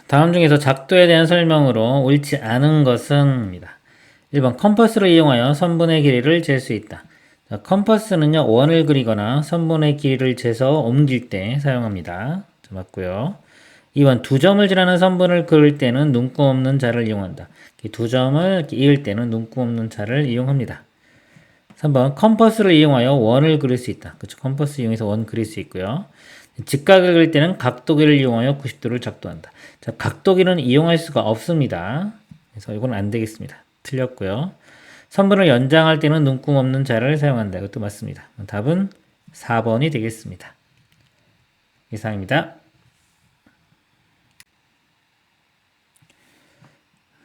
다음 중에서 작도에 대한 설명으로 옳지 않은 것은입니다. 1번 컴퍼스를 이용하여 선분의 길이를 잴 수 있다. 자, 컴퍼스는요 원을 그리거나 선분의 길이를 재서 옮길 때 사용합니다. 자, 맞고요. 2번 두 점을 지나는 선분을 그을 때는 눈금 없는 자를 이용한다. 두 점을 이을 때는 눈금 없는 자를 이용합니다. 3번 컴퍼스를 이용하여 원을 그릴 수 있다. 그렇죠. 컴퍼스 이용해서 원 그릴 수 있고요. 직각을 그릴 때는 각도기를 이용하여 90도를 작도한다. 자, 각도기는 이용할 수가 없습니다. 그래서 이건 안 되겠습니다. 틀렸고요. 선분을 연장할 때는 눈금 없는 자를 사용한다. 이것도 맞습니다. 답은 4번이 되겠습니다. 이상입니다.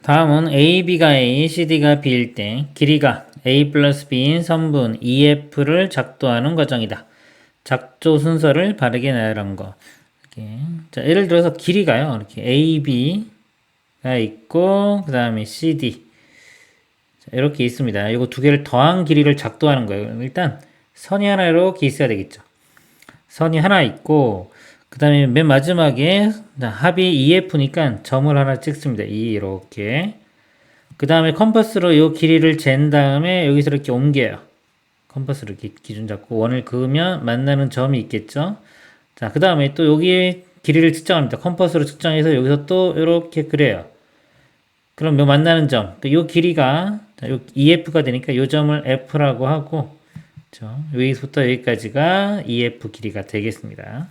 다음은 AB가 A, CD가 B일 때 길이가 A 플러스 B인 선분 EF를 작도하는 과정이다. 작도 순서를 바르게 나열한 거. 이렇게. 자, 예를 들어서 길이가요. 이렇게 AB가 있고 그 다음에 CD 자, 이렇게 있습니다. 이거 두 개를 더한 길이를 작도하는 거예요. 일단 선이 하나 이렇게 있어야 되겠죠. 선이 하나 있고 그 다음에 맨 마지막에 합이 EF니까 점을 하나 찍습니다. 이렇게 그 다음에 컴퍼스로 이 길이를 잰 다음에 여기서 이렇게 옮겨요. 컴퍼스로 이렇게 기준 잡고 원을 그으면 만나는 점이 있겠죠. 자, 그 다음에 또 여기에 길이를 측정합니다. 컴퍼스로 측정해서 여기서 또 이렇게 그려요. 그럼 요 만나는 점, 요 길이가 요 EF가 되니까 요 점을 F라고 하고, 그렇죠? 여기서부터 여기까지가 EF 길이가 되겠습니다.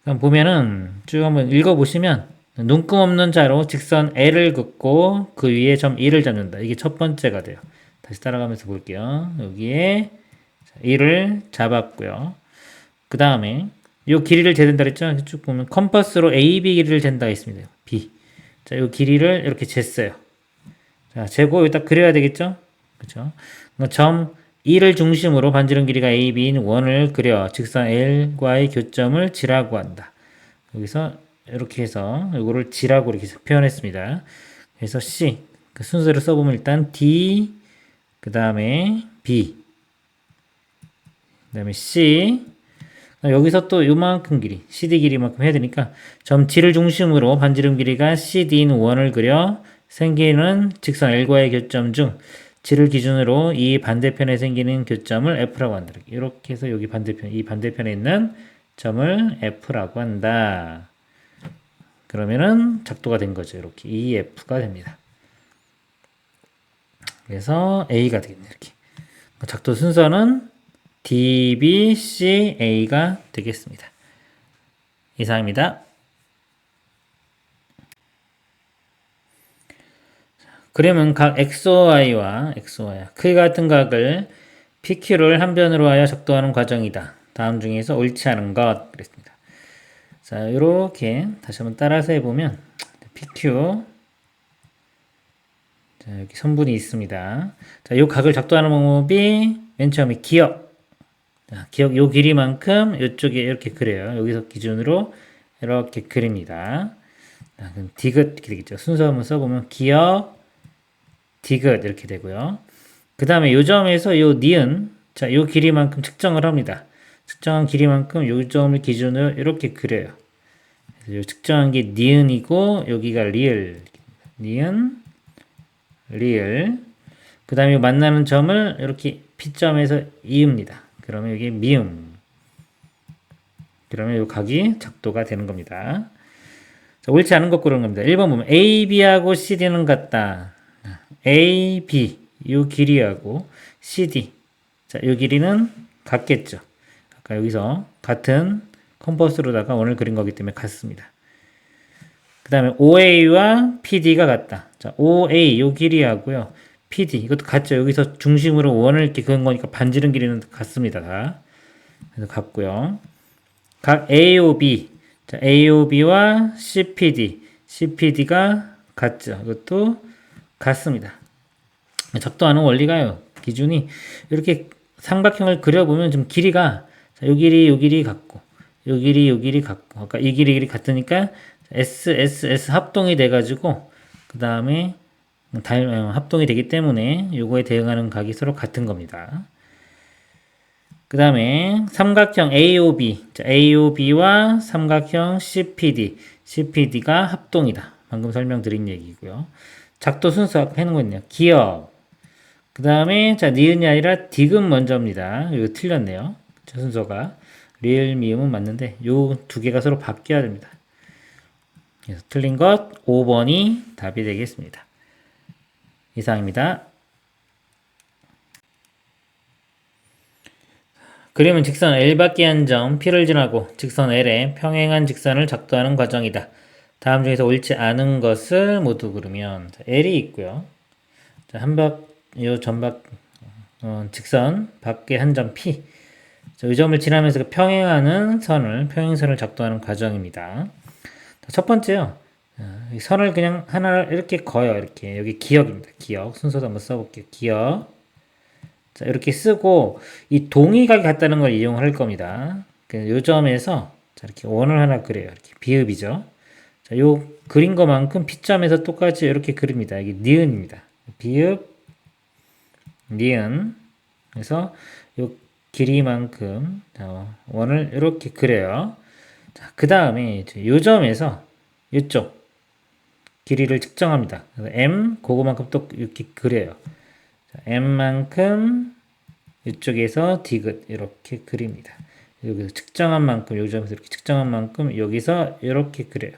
그럼 보면은 쭉 한번 읽어보시면 눈금 없는 자로 직선 L을 긋고 그 위에 점 1을 잡는다. 이게 첫 번째가 돼요. 다시 따라가면서 볼게요. 여기에 1을 잡았고요. 그 다음에 이 길이를 재된다 그랬죠? 쭉 보면 컴퍼스로 AB 길이를 잰다 했습니다. B. 자, 이 길이를 이렇게 쟀어요. 자, 재고 여기다 그려야 되겠죠? 그렇죠? 점 2를 중심으로 반지름 길이가 AB인 원을 그려 직선 L과의 교점을 G라고 한다. 여기서 이렇게 해서 이거를 G라고 이렇게 표현했습니다. 그래서 C 그 순서를 써보면 일단 D 그 다음에 B 그 다음에 C 여기서 또 요만큼 길이 CD 길이만큼 해야 되니까 점 G를 중심으로 반지름 길이가 CD인 원을 그려 생기는 직선 L과의 교점 중 G를 기준으로 이 반대편에 생기는 교점을 F라고 한다. 이렇게 해서 여기 반대편, 이 반대편에 있는 점을 F라고 한다. 그러면은 작도가 된 거죠. 이렇게 EF가 됩니다. 그래서 A가 되겠네요. 이렇게. 작도 순서는 D, B, C, A가 되겠습니다. 이상입니다. 그림은 각 XOY와 크기가 같은 각을 PQ를 한 변으로 하여 작도하는 과정이다. 다음 중에서 옳지 않은 것 그랬습니다. 자, 이렇게 다시 한번 따라서 해보면 PQ 자, 여기 선분이 있습니다. 자, 이 각을 작도하는 방법이 맨 처음에 기억. 자, 기억 요 길이만큼 이쪽에 이렇게 그려요. 여기서 기준으로 이렇게 그립니다. 자, 그럼 디귿 이렇게 되겠죠. 순서 한번 써보면 기억 디귿 이렇게 되고요. 그 다음에 요 점에서 요 니은 자, 요 길이만큼 측정을 합니다. 측정한 길이만큼 요 점을 기준으로 이렇게 그려요. 그래서 요 측정한 게 니은이고 여기가 리을 니은 리을 그 다음에 만나는 점을 이렇게 P점에서 이읍니다. 그러면 여기 미음 그러면 요 각이 작도가 되는 겁니다. 자, 옳지 않은 것 고르는 겁니다. 1번 보면 AB하고 CD는 같다. AB 요 길이하고 CD 자, 요 길이는 같겠죠. 아까 여기서 같은 컴퍼스로다가 원을 그린 거기 때문에 같습니다. 그 다음에 OA와 PD가 같다. 자, OA 요 길이하고요. PD 이것도 같죠. 여기서 중심으로 원을 이렇게 그은 거니까 반지름 길이는 같습니다. 다. 그래서 같고요. 각 AOB 자, AOB와 CPD가 같죠. 이것도 같습니다. 작도하는 원리가요. 기준이 이렇게 삼각형을 그려보면 좀 길이가 자, 요 길이 같고 요 길이 같고 아까 이 길이 같으니까 S 합동이 돼가지고 그 다음에 합동이 되기 때문에 요거에 대응하는 각이 서로 같은 겁니다. 그 다음에 삼각형 AOB, 자, AOB와 삼각형 CPD, CPD가 합동이다. 방금 설명드린 얘기고요. 작도 순서 아까 해놓은 거 있네요. 기억. 그 다음에 자 니은이 아니라 디귿 먼저입니다. 이거 틀렸네요. 자, 순서가 리을 미음은 맞는데 요 두 개가 서로 바뀌어야 됩니다. 그래서 틀린 것 5번이 답이 되겠습니다. 이상입니다. 그림은 직선 L 밖에 한 점 P를 지나고 직선 L에 평행한 직선을 작도하는 과정이다. 다음 중에서 옳지 않은 것을 모두 그리면 L이 있고요. 자, 요 전박 직선 밖에 한 점 P. 자, 이 점을 지나면서 그 평행하는 평행선을 작도하는 과정입니다. 첫 번째요. 이 선을 그냥 하나를 이렇게 그어요. 이렇게 여기 기역입니다. 기역 순서도 한번 써볼게요. 기역. 자, 이렇게 쓰고 이 동의각이 같다는 걸 이용할 겁니다. 요 점에서 자, 이렇게 원을 하나 그려요. 이렇게 비읍이죠. 자, 요 그린 것만큼 P점에서 똑같이 이렇게 그립니다. 이게 니은입니다. 비읍, 니은. 그래서 요 길이만큼 원을 이렇게 그려요. 자, 그 다음에 요 점에서 이쪽 길이를 측정합니다. M 그거만큼 또 이렇게 그려요. 자, M만큼 이쪽에서 디귿 이렇게 그립니다. 여기서 측정한 만큼 요 점에서 이렇게 측정한 만큼 여기서 이렇게 그려요.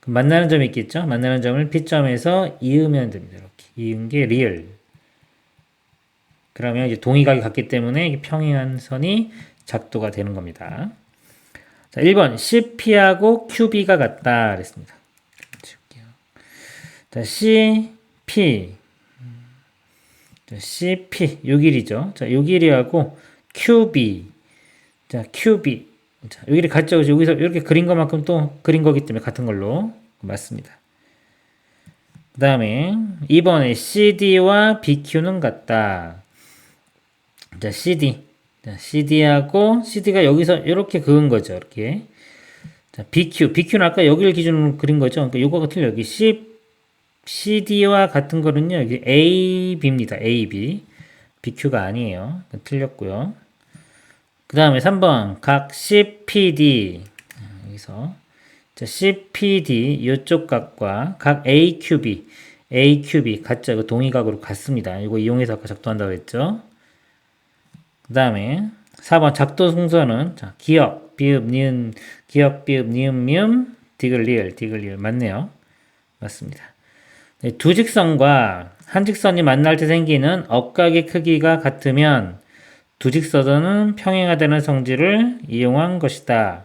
그럼 만나는 점이 있겠죠? 만나는 점을 P점에서 이으면 됩니다. 이렇게 이은 게 리을. 그러면 이제 동의각이 같기 때문에 평행한 선이 작도가 되는 겁니다. 자, 1번 CP하고 QB가 같다 그랬습니다. 자, CP 요 길이죠. 자, 요 길이하고 QB. 자, QB. 자, 요 길이 같죠. 여기서 이렇게 그린 것만큼 또 그린 거기 때문에 같은 걸로 맞습니다. 그 다음에 2번에 CD와 BQ는 같다. 자, CD. 자, CD하고 CD가 여기서 이렇게 그은 거죠. 이렇게. 자, BQ는 아까 여기를 기준으로 그린 거죠. 그러니까 요거가 틀려요. 여기 CD와 같은 거는요. 여기 AB입니다. AB. BQ가 아니에요. 틀렸고요. 그 다음에 3번 각 CPD. 여기서 자, CPD 이쪽 각과 각 AQB 같죠? 이거 동의각으로 같습니다. 이거 이용해서 아까 작도한다고 했죠. 그 다음에 4번 작도 순서는 자, 기역, 비읍, 니은, 기역, 비읍, 니은, 미음, 디귿, 리을 맞네요. 맞습니다. 네, 두 직선과 한 직선이 만날 때 생기는 억각의 크기가 같으면 두 직선은 평행하다는 성질을 이용한 것이다.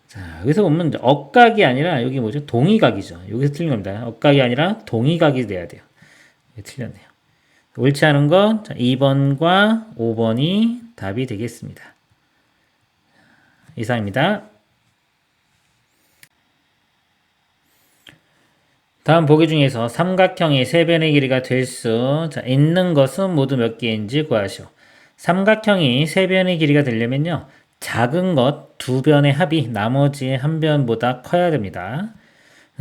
자, 여기서 보면 억각이 아니라 여기 뭐죠? 동의각이죠. 여기서 틀린 겁니다. 억각이 아니라 동의각이 돼야 돼요. 틀렸네요. 옳지 않은 건 2번과 5번이 답이 되겠습니다. 이상입니다. 다음 보기 중에서 삼각형의 세 변의 길이가 될 수 있는 것은 모두 몇 개인지 구하시오. 삼각형이 세 변의 길이가 되려면요. 작은 것 두 변의 합이 나머지 한 변보다 커야 됩니다.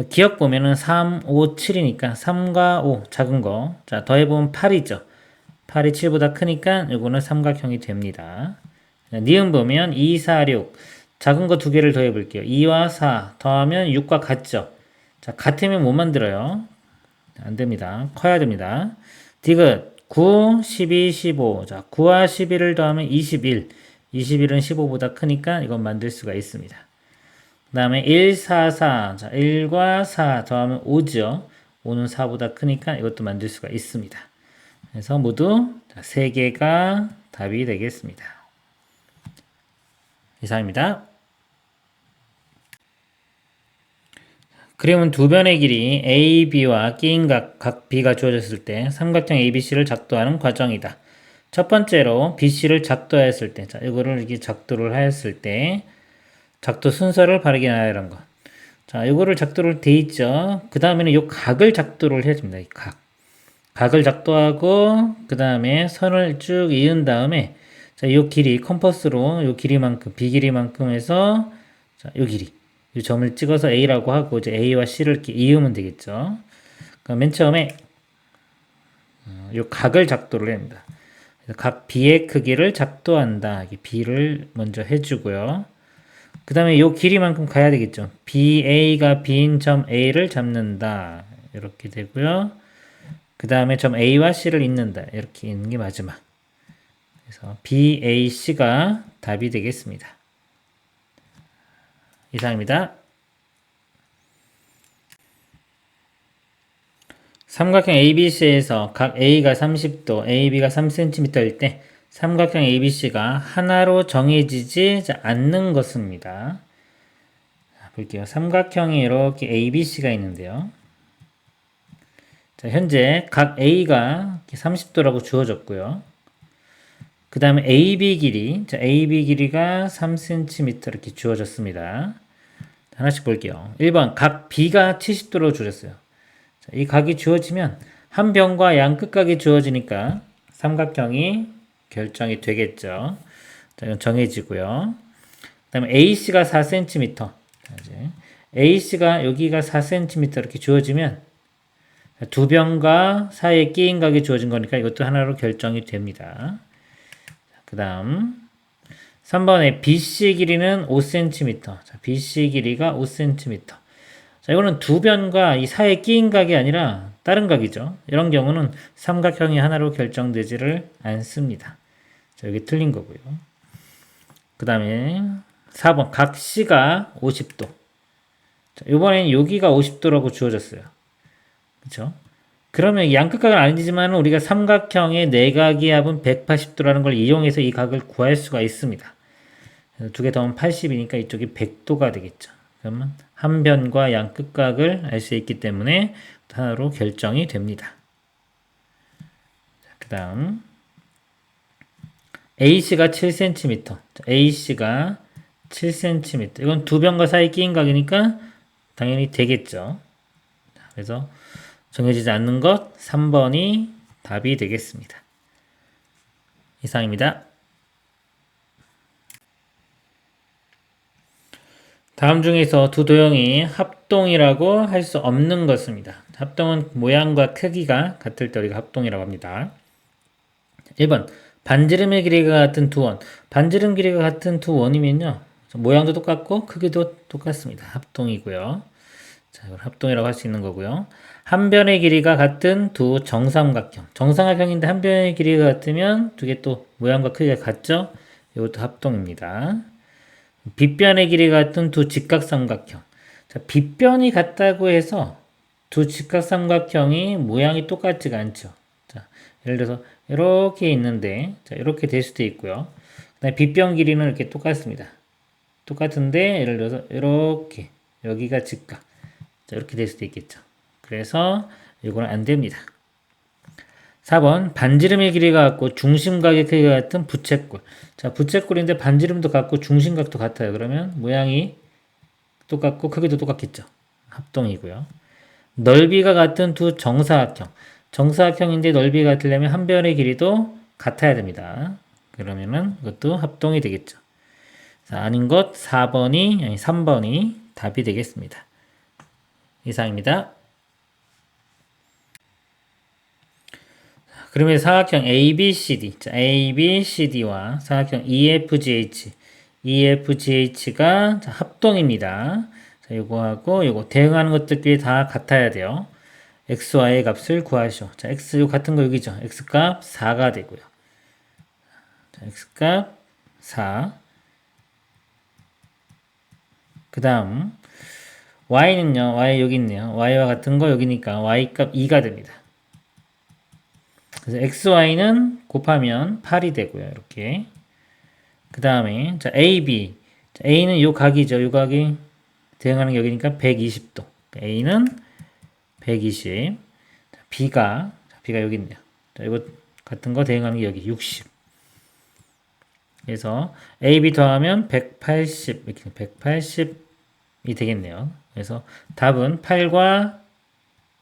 기억 보면은 3, 5, 7이니까 3과 5 작은 거. 자, 더해보면 8이죠. 8이 7보다 크니까 이거는 삼각형이 됩니다. 니은 보면 2, 4, 6. 작은 거 두 개를 더해볼게요. 2와 4 더하면 6과 같죠. 자, 같으면 못 만들어요. 안 됩니다. 커야 됩니다. 디귿 9, 12, 15. 자, 9와 11을 더하면 21. 21은 15보다 크니까 이건 만들 수가 있습니다. 그 다음에 1, 4, 4. 자, 1과 4 더하면 5죠. 5는 4보다 크니까 이것도 만들 수가 있습니다. 그래서 모두 3개가 답이 되겠습니다. 이상입니다. 그림은 두 변의 길이 AB와 끼인 각 B가 주어졌을 때 삼각형 ABC를 작도하는 과정이다. 첫 번째로 BC를 작도했을 때, 자, 이거를 이렇게 작도를 하였을 때 작도 순서를 바르게 나열한 것. 자, 이거를 작도를 돼 있죠. 그 다음에는 이 각을 작도를 해야 됩니다. 이 각. 각을 작도하고 그 다음에 선을 쭉 이은 다음에 자, 이 길이 컴퍼스로 이 길이만큼 B 길이만큼 해서 자, 이 길이 이 점을 찍어서 A라고 하고 이제 A와 C를 이렇게 이으면 되겠죠. 그러니까 맨 처음에 이 각을 작도를 합니다. 각 B의 크기를 작도한다. B를 먼저 해주고요. 그 다음에 이 길이만큼 가야 되겠죠. BA가 B인 점 A를 잡는다. 이렇게 되고요. 그 다음에 점 A와 C를 잇는다. 이렇게 있는 게 마지막. 그래서 BAC가 답이 되겠습니다. 이상입니다. 삼각형 ABC에서 각 A가 30도, AB가 3cm일 때 삼각형 ABC가 하나로 정해지지 않는 것입니다. 자, 볼게요. 삼각형이 이렇게 ABC가 있는데요. 자, 현재 각 A가 30도라고 주어졌고요. 그 다음에 AB 길이, 자, AB 길이가 3cm 이렇게 주어졌습니다. 하나씩 볼게요. 1번 각 B가 70도로 주어졌어요. 자, 이 각이 주어지면 한 변과 양 끝각이 주어지니까 삼각형이 결정이 되겠죠. 자, 이건 정해지고요. 그 다음에 AC가 4cm. 자, 이제 AC가 여기가 4cm 이렇게 주어지면 두 변과 사이에 끼인 각이 주어진 거니까 이것도 하나로 결정이 됩니다. 그 다음 3번에 BC 길이는 5cm. 자, BC 길이가 5cm. 자, 이거는 두 변과 이 사이에 끼인 각이 아니라 다른 각이죠. 이런 경우는 삼각형이 하나로 결정되지를 않습니다. 자, 여기 틀린 거고요. 그 다음에 4번 각 C가 50도. 자, 이번엔 여기가 50도라고 주어졌어요. 그렇죠? 그러면 양끝각은 아니지만 우리가 삼각형의 내각의 합은 180도라는 걸 이용해서 이 각을 구할 수가 있습니다. 두 개 더하면 80이니까 이쪽이 100도가 되겠죠. 그러면 한 변과 양 끝각을 알 수 있기 때문에 하나로 결정이 됩니다. 그 다음 AC가 7cm. AC가 7cm. 이건 두 변과 사이 끼인 각이니까 당연히 되겠죠. 그래서 정해지지 않는 것 3번이 답이 되겠습니다. 이상입니다. 다음 중에서 두 도형이 합동이라고 할 수 없는 것입니다. 합동은 모양과 크기가 같을 때 우리가 합동이라고 합니다. 1번 반지름의 길이가 같은 두 원. 반지름 길이가 같은 두 원이면요. 모양도 똑같고 크기도 똑같습니다. 합동이고요. 자, 이걸 합동이라고 할 수 있는 거고요. 한 변의 길이가 같은 두 정삼각형. 정삼각형인데 한 변의 길이가 같으면 두 개 또 모양과 크기가 같죠? 이것도 합동입니다. 빗변의 길이가 같은 두 직각삼각형. 자, 빗변이 같다고 해서 두 직각삼각형이 모양이 똑같지가 않죠. 자, 예를 들어서 이렇게 있는데, 자, 이렇게 될 수도 있고요. 그다음에 빗변 길이는 이렇게 똑같습니다. 똑같은데, 예를 들어서 이렇게 여기가 직각. 자, 이렇게 될 수도 있겠죠. 그래서 이거는 안 됩니다. 4번 반지름의 길이가 같고 중심각의 크기가 같은 부채꼴. 자, 부채꼴인데 반지름도 같고 중심각도 같아요. 그러면 모양이 똑같고 크기도 똑같겠죠. 합동이고요. 넓이가 같은 두 정사각형. 정사각형인데 넓이가 같으려면 한 변의 길이도 같아야 됩니다. 그러면은 이것도 합동이 되겠죠. 자, 아닌 것 4번이 아니 3번이 답이 되겠습니다. 이상입니다. 그러면 사각형 ABCD, 자, ABCD와 사각형 EFGH, EFGH가 합동입니다. 자, 요거하고 요거 대응하는 것들끼리 다 같아야 돼요. XY의 값을 구하시오. 자, X 요 같은 거 여기죠. X값 4가 되고요. 자, X값 4. 그 다음 Y는요. Y 여기 있네요. Y와 같은 거 여기니까 Y값 2가 됩니다. 그래서 XY는 곱하면 8이 되고요. 이렇게. 그 다음에 자 AB. 자, A는 요 각이죠. 요 각이 대응하는 게 여기니까 120도. A는 120. 자, B가 여기 있네요. 자, 이거 같은 거 대응하는 게 여기 60. 그래서 AB 더하면 180 이렇게 180이 되겠네요. 그래서 답은 8과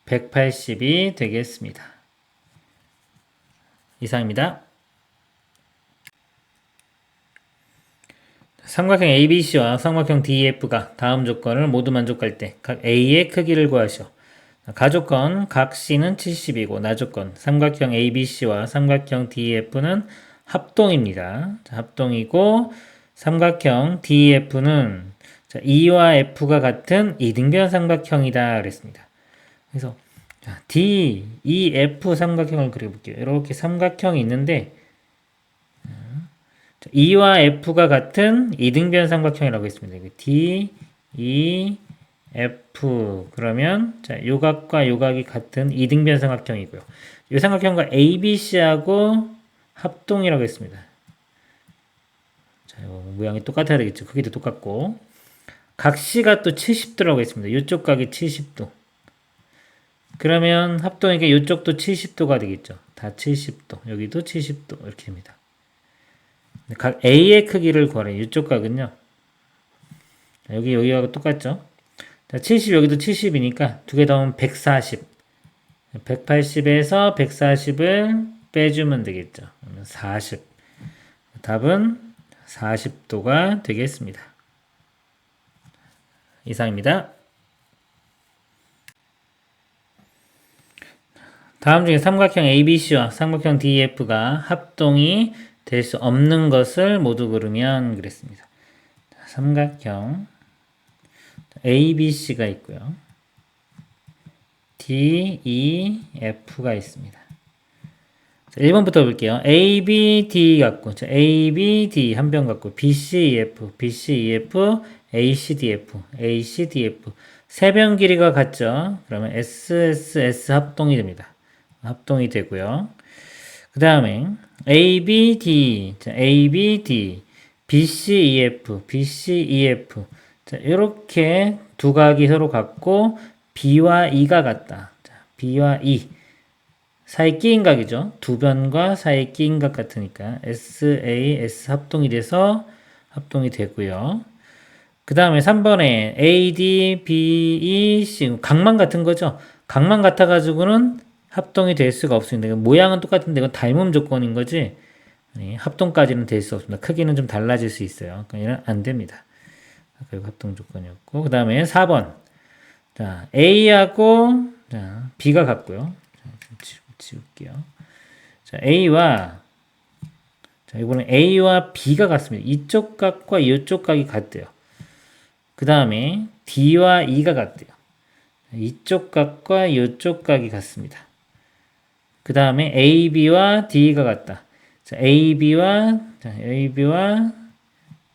180이 되겠습니다. 이상입니다. 삼각형 ABC와 삼각형 DEF가 다음 조건을 모두 만족할 때 각 A의 크기를 구하시오. 가조건 각 C는 70이고 나조건 삼각형 ABC와 삼각형 DEF는 합동입니다. 자, 합동이고 삼각형 DEF는 자, E와 F가 같은 이등변 삼각형이다 그랬습니다. 그래서 자, D, E, F 삼각형을 그려볼게요. 이렇게 삼각형이 있는데 자, E와 F가 같은 이등변 삼각형이라고 했습니다. D, E, F 그러면 자, 요각과 요각이 같은 이등변 삼각형이고요. 이 삼각형과 ABC하고 합동이라고 했습니다. 자, 모양이 똑같아야 되겠죠. 크기도 똑같고 각 C가 또 70도라고 했습니다. 이쪽 각이 70도. 그러면 합동이니까 이쪽도 70도가 되겠죠. 다 70도. 여기도 70도 이렇게 됩니다. 각 A의 크기를 구하래요. 이쪽 각은요. 여기하고 똑같죠. 자, 70 여기도 70이니까 두 개 더하면 140. 180에서 140을 빼주면 되겠죠. 그러면 40. 답은 40도가 되겠습니다. 이상입니다. 다음 중에 삼각형 ABC와 삼각형 DEF가 합동이 될 수 없는 것을 모두 고르면 그랬습니다. 삼각형 ABC가 있고요. DEF가 있습니다. 자, 1번부터 볼게요. ABD 갖고, 자, ABD 한 변 갖고, BCEF, BCEF, ACDF, ACDF. 세 변 길이가 같죠? 그러면 SSS 합동이 됩니다. 합동이 되고요. 그 다음에 ABD, 자, ABD, BCEF, BCEF. 자, 이렇게 두 각이 서로 같고 B와 E가 같다. 자, B와 E 사이 끼인 각이죠. 두 변과 사이 끼인 각 같으니까 SAS 합동이 돼서 합동이 되고요. 그 다음에 3번에 AD, BE, C 각만 같은 거죠. 각만 같아가지고는 합동이 될 수가 없습니다. 모양은 똑같은데 이건 닮음 조건인 거지 합동까지는 될 수 없습니다. 크기는 좀 달라질 수 있어요. 그러니까 안 됩니다. 그리고 합동 조건이었고 그 다음에 4번 자 A하고 자 B가 같고요. 자, 지울게요. 자 A와 자 이번엔 A와 B가 같습니다. 이쪽 각과 이쪽 각이 같대요. 그 다음에 D와 E가 같대요. 이쪽 각과 이쪽 각이 같습니다. 그 다음에 AB와 D가 같다. 자, AB와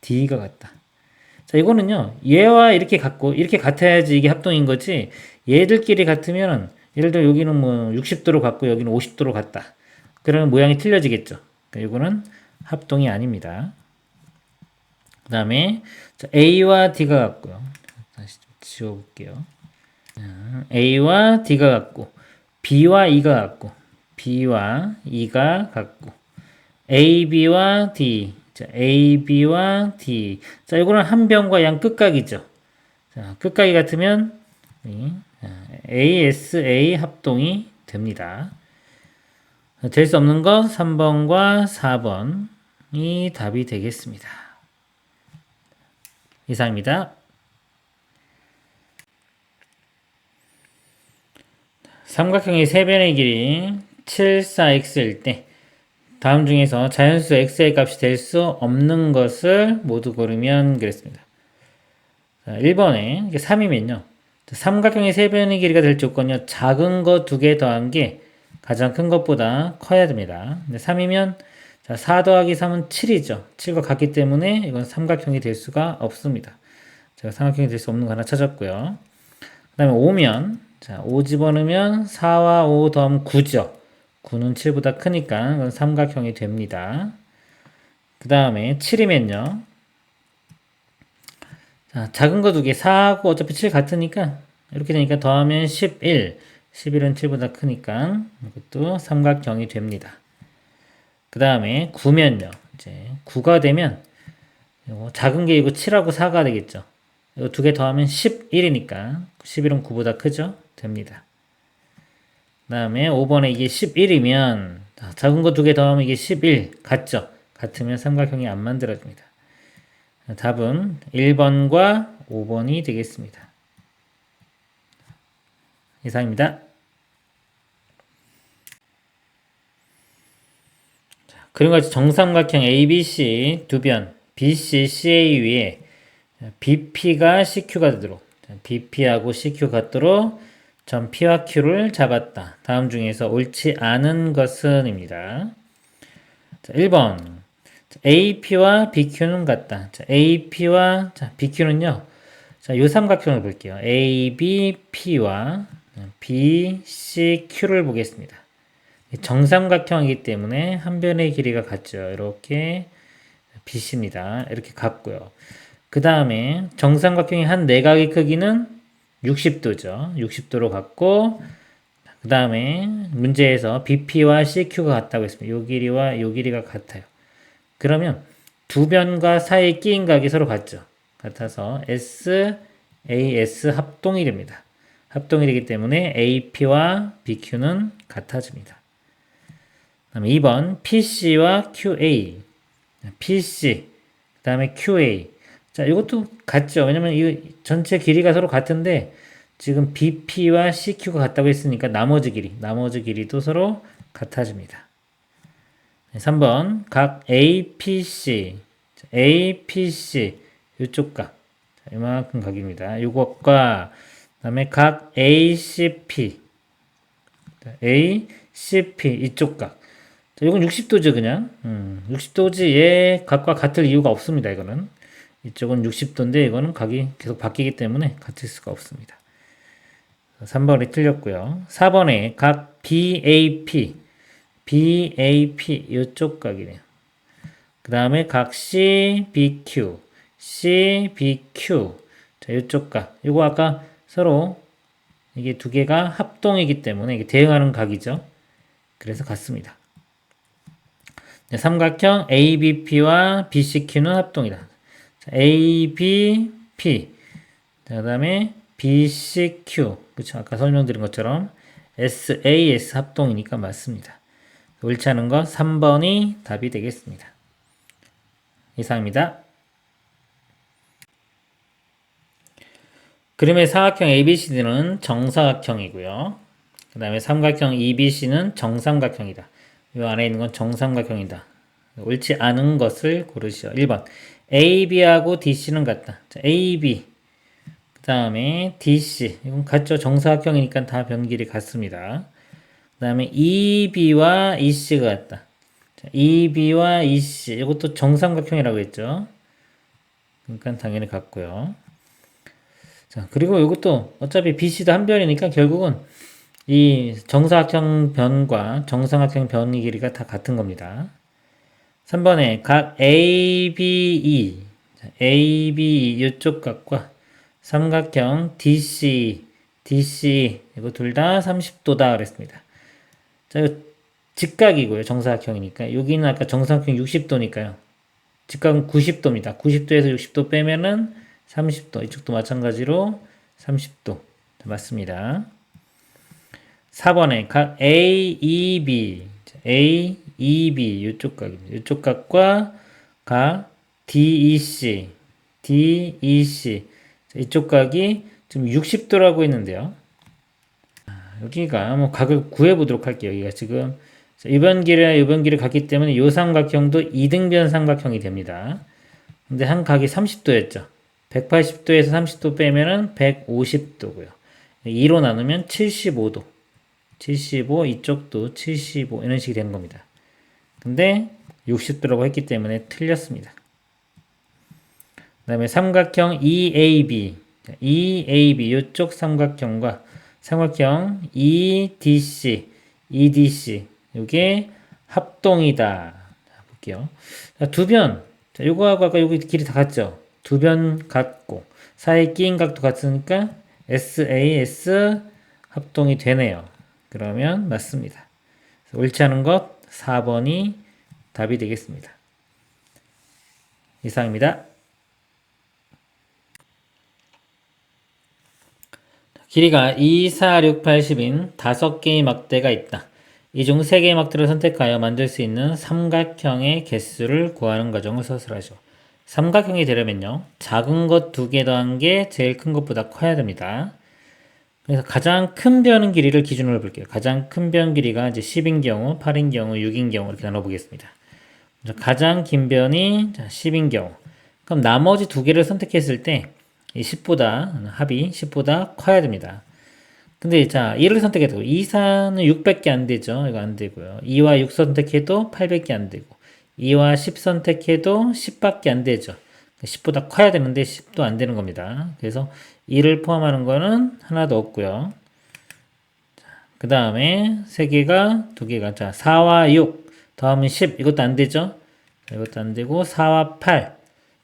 D가 같다. 자, 이거는요, 얘와 이렇게 같고, 이렇게 같아야지 이게 합동인 거지, 얘들끼리 같으면, 예를 들어 여기는 뭐 60도로 같고, 여기는 50도로 같다. 그러면 모양이 틀려지겠죠. 그러니까 이거는 합동이 아닙니다. 그 다음에, A와 D가 같고요. 다시 좀 지워볼게요. A와 D가 같고, B와 E가 같고, B와 E가 같고, AB와 D, 자, AB와 D. 자, 이거는 한 변과 양 끝각이죠. 자, 끝각이 같으면 ASA 합동이 됩니다. 될 수 없는 것 3번과 4번이 답이 되겠습니다. 이상입니다. 삼각형의 세 변의 길이 7, 4x일 때 다음 중에서 자연수 x의 값이 될 수 없는 것을 모두 고르면 그랬습니다. 자, 1번에 3이면요. 삼각형의 세 변의 길이가 될 조건이요. 작은 거 두 개 더한 게 가장 큰 것보다 커야 됩니다. 근데 3이면 자, 4 더하기 3은 7이죠. 7과 같기 때문에 이건 삼각형이 될 수가 없습니다. 제가 삼각형이 될 수 없는 거 하나 찾았고요. 그 다음에 5면 자, 5 집어넣으면 4와 5 더하면 9죠. 9는 7보다 크니까 그건 삼각형이 됩니다. 그 다음에 7이면요. 자, 작은 거 두 개, 4하고 어차피 7 같으니까 이렇게 되니까 더하면 11. 11은 7보다 크니까 이것도 삼각형이 됩니다. 그 다음에 9면요. 이제 9가 되면 이거 작은 게 이거 7하고 4가 되겠죠. 이거 두 개 더하면 11이니까 11은 9보다 크죠? 됩니다. 그 다음에 5번에 이게 11이면 작은 거 두 개 더하면 이게 11 같죠? 같으면 삼각형이 안 만들어집니다. 답은 1번과 5번이 되겠습니다. 이상입니다. 그리고 같이 정삼각형 ABC 두 변 BC, CA 위에 BP가 CQ가 되도록 BP하고 CQ 같도록 점 P와 Q를 잡았다. 다음 중에서 옳지 않은 것은 입니다. 자, 1번 AP와 BQ는 같다. 자, AP와 BQ는요. 자, 요 삼각형을 볼게요. ABP와 BCQ를 보겠습니다. 정삼각형이기 때문에 한 변의 길이가 같죠. 이렇게 BC입니다. 이렇게 같고요. 그 다음에 정삼각형의 한 내각의 크기는 60도죠. 60도로 같고 그 다음에 문제에서 BP와 CQ가 같다고 했습니다. 요 길이와 요 길이가 같아요. 그러면 두 변과 사이에 끼인 각이 서로 같죠. 같아서 SAS 합동이 됩니다. 합동이 되기 때문에 AP와 BQ는 같아집니다. 다음에 2번 PC와 QA PC 그 다음에 QA 자 이것도 같죠. 왜냐면 이 전체 길이가 서로 같은데 지금 BP와 CQ가 같다고 했으니까 나머지 길이도 서로 같아집니다. 3번 각 APC 이쪽 각 이만큼 각입니다. 이것과 그다음에 각 ACP 이쪽 각 이건 60도죠 그냥 60도지 얘 각과 같을 이유가 없습니다. 이거는 이쪽은 60도인데 이거는 각이 계속 바뀌기 때문에 같을 수가 없습니다. 3번이 틀렸고요. 4번에 각 BAP 이쪽 각이네요. 그 다음에 각 CBQ 자 이쪽 각 이거 아까 서로 이게 두 개가 합동이기 때문에 이게 대응하는 각이죠. 그래서 같습니다. 네, 삼각형 ABP와 BCQ는 합동이다. 자, ABP 그 다음에 BCQ 그쵸 아까 설명드린 것처럼 SAS 합동이니까 맞습니다. 옳지 않은 거 3번이 답이 되겠습니다. 이상입니다. 그림의 사각형 ABCD는 정사각형이고요. 그 다음에 삼각형 EBC는 정삼각형이다. 이 안에 있는 건 정삼각형이다. 옳지 않은 것을 고르시오. 1번 AB하고 DC는 같다. 자, AB 그 다음에 DC 이건 같죠. 정사각형이니까 다 변길이 같습니다. 그 다음에 EB와 EC가 같다. 자, EB와 EC 이것도 정삼각형이라고 했죠. 그러니까 당연히 같고요. 자 그리고 이것도 어차피 BC도 한 변이니까 결국은 이 정사각형 변과 정삼각형 변의 길이가 다 같은 겁니다. 3번에 각 ABE 이쪽 각과 삼각형 DC 이거 둘 다 30도다 그랬습니다. 자, 이거 직각이고요. 정사각형이니까. 여기는 아까 정사각형 60도니까요. 직각은 90도입니다. 90도에서 60도 빼면은 30도. 이쪽도 마찬가지로 30도. 맞습니다. 4번에 각 AEB 이쪽 각입니다. 이쪽 각과 각 DEC 이쪽 각이 지금 60도라고 했는데요. 여기가 뭐 각을 구해보도록 할게요. 여기가 지금 이번 길을 갔기 때문에 이 삼각형도 이등변 삼각형이 됩니다. 근데 한 각이 30도였죠. 180도에서 30도 빼면은 150도고요. 2로 나누면 75도. 75, 이쪽도 75 이런 식이 되는 겁니다. 근데 60도라고 했기 때문에 틀렸습니다. 그 다음에 삼각형 EAB 이쪽 삼각형과 삼각형 EDC 이게 합동이다. 자, 볼게요. 자, 두 변. 자, 요거하고 아까 여기 길이 다 같죠? 두 변 같고 사이에 끼인 각도 같으니까 SAS 합동이 되네요. 그러면 맞습니다. 옳지 않은 것 4번이 답이 되겠습니다. 이상입니다. 길이가 2, 4, 6, 80인 5개의 막대가 있다. 이 중 3개의 막대를 선택하여 만들 수 있는 삼각형의 개수를 구하는 과정을 서술하죠. 삼각형이 되려면요. 작은 것 2개 더한 게 제일 큰 것보다 커야 됩니다. 그래서 가장 큰 변 길이를 기준으로 볼게요. 가장 큰 변 길이가 이제 10인 경우, 8인 경우, 6인 경우 이렇게 나눠보겠습니다. 가장 긴 변이 10인 경우. 그럼 나머지 두 개를 선택했을 때 이 10보다 합이 10보다 커야 됩니다. 근데 자 1을 선택해도 2사는 600개 안 되죠. 이거 안 되고요. 2와 6 선택해도 800개 안 되고 2와 10 선택해도 10밖에 안 되죠. 10보다 커야 되는데 10도 안 되는 겁니다. 그래서 2를 포함하는 거는 하나도 없고요. 그 다음에 3개가 2개가 자 4와 6 더하면 10 이것도 안 되죠. 이것도 안 되고 4와 8